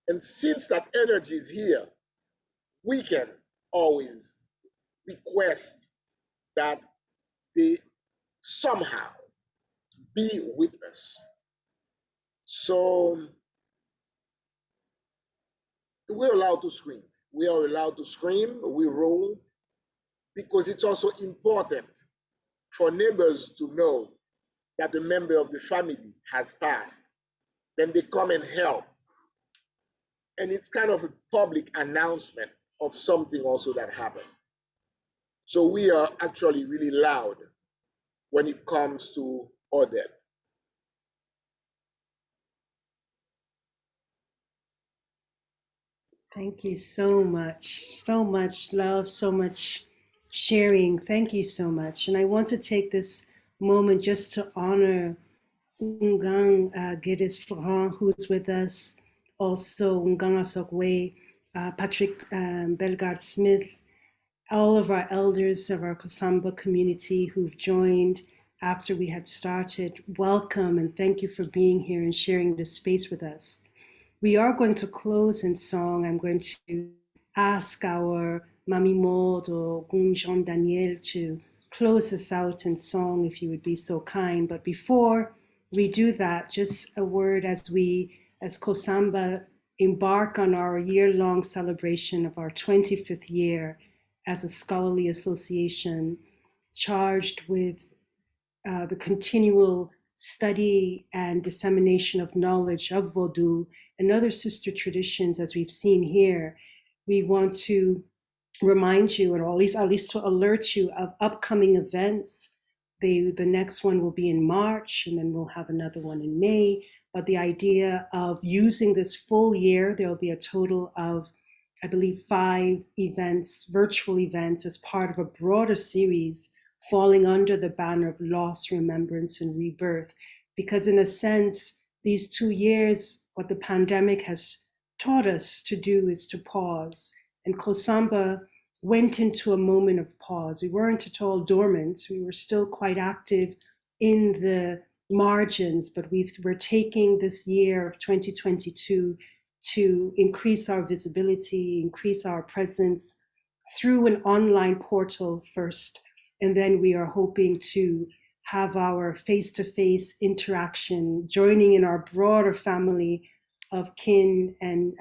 And since that energy is here, we can always request that they somehow be with us. So we're allowed to scream. We are allowed to scream, we roll, because it's also important for neighbors to know that a member of the family has passed. Then they come and help. And it's kind of a public announcement of something also that happened. So we are actually really loud when it comes to our death. Thank you so much love, so much sharing. Thank you so much. And I want to take this moment just to honor Houngan Geddes Florent, who's with us, also Houngan Asokwe, Patrick Bellegarde Smith, all of our elders of our KOSANBA community who've joined after we had started. Welcome and thank you for being here and sharing this space with us. We are going to close in song. I'm going to ask our Mami Maude or Jean Daniel to close us out in song, if you would be so kind. But before we do that, just a word as we, as KOSANBA, embark on our year-long celebration of our 25th year as a scholarly association charged with the continual study and dissemination of knowledge of Vodou and other sister traditions, as we've seen here. We want to remind you, or at least to alert you of upcoming events. The next one will be in March, and then we'll have another one in May. But the idea of using this full year, there will be a total of, I believe, 5 events, virtual events, as part of a broader series falling under the banner of loss, remembrance, and rebirth. Because in a sense, these 2 years, what the pandemic has taught us to do is to pause. And KOSANBA went into a moment of pause. We weren't at all dormant. We were still quite active in the margins, but we're taking this year of 2022 to increase our visibility, increase our presence through an online portal first. And then we are hoping to have our face-to-face interaction, joining in our broader family of kin and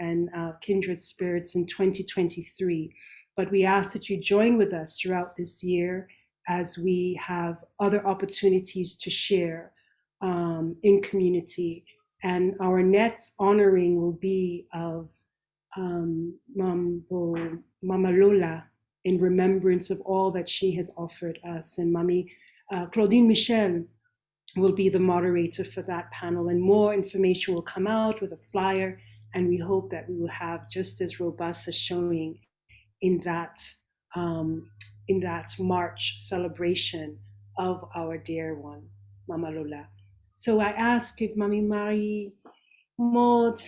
kindred spirits in 2023. But we ask that you join with us throughout this year as we have other opportunities to share in community. And our next honoring will be of Mambo, Mama Lola, in remembrance of all that she has offered us. And Mami Claudine Michel will be the moderator for that panel. And more information will come out with a flyer. And we hope that we will have just as robust a showing in that March celebration of our dear one, Mama Lola. So I ask if Mami Marie, Maude,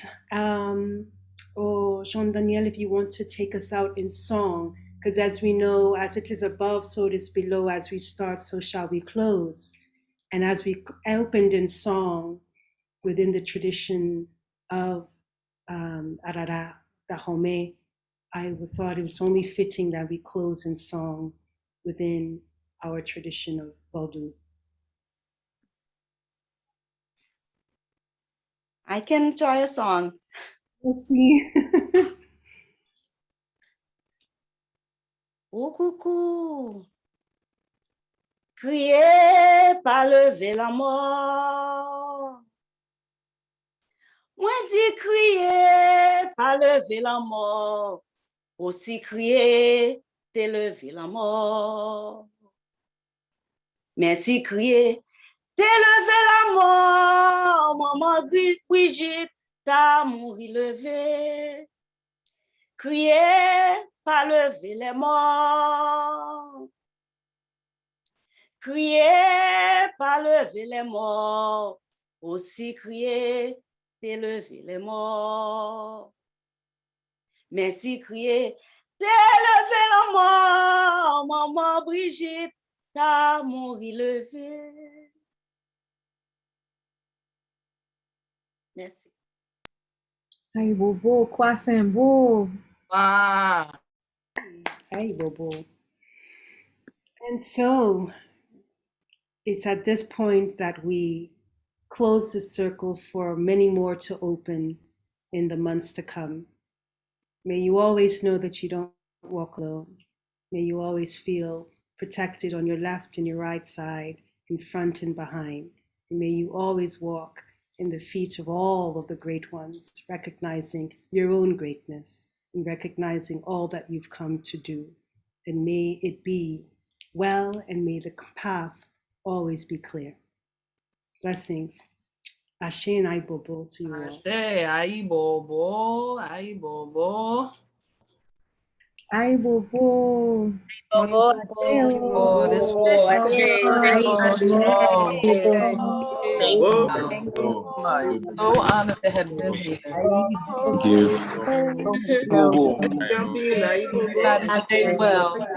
or Jean Daniel, if you want to take us out in song, because as we know, as it is above, so it is below. As we start, so shall we close. And as we opened in song within the tradition of Arara, Dahomey, I thought it was only fitting that we close in song within our tradition of Vodou. I can try a song. Let's see. Oh coucou, crier, pas lever la mort. Moi dis crier, pas lever la mort. Aussi crier, t'es lever la mort. Merci crier, t'es levé la mort. Maman Brigitte, t'as mouru levé. Crier, pas lever les morts. Crier, pas lever les morts. Aussi crier, t'es levé les morts. Merci crier, t'es levé la mort. Maman Brigitte, t'as mouru levé. Merci. Ay, Bobo, KOSANBA. Wow. Hey, Bobo. And so it's at this point that we close the circle for many more to open in the months to come. May you always know that you don't walk alone. May you always feel protected on your left and your right side, in front and behind. And may you always walk in the feet of all of the great ones, recognizing your own greatness and recognizing all that you've come to do. And may it be well, and may the path always be clear. Blessings. Ashe and I Bobo to you all. Ashe, ayi bobo, ayi bobo. Ay, Bobo. Bobo, Oh, this was so honored to have been here. Thank you. Glad to stay well.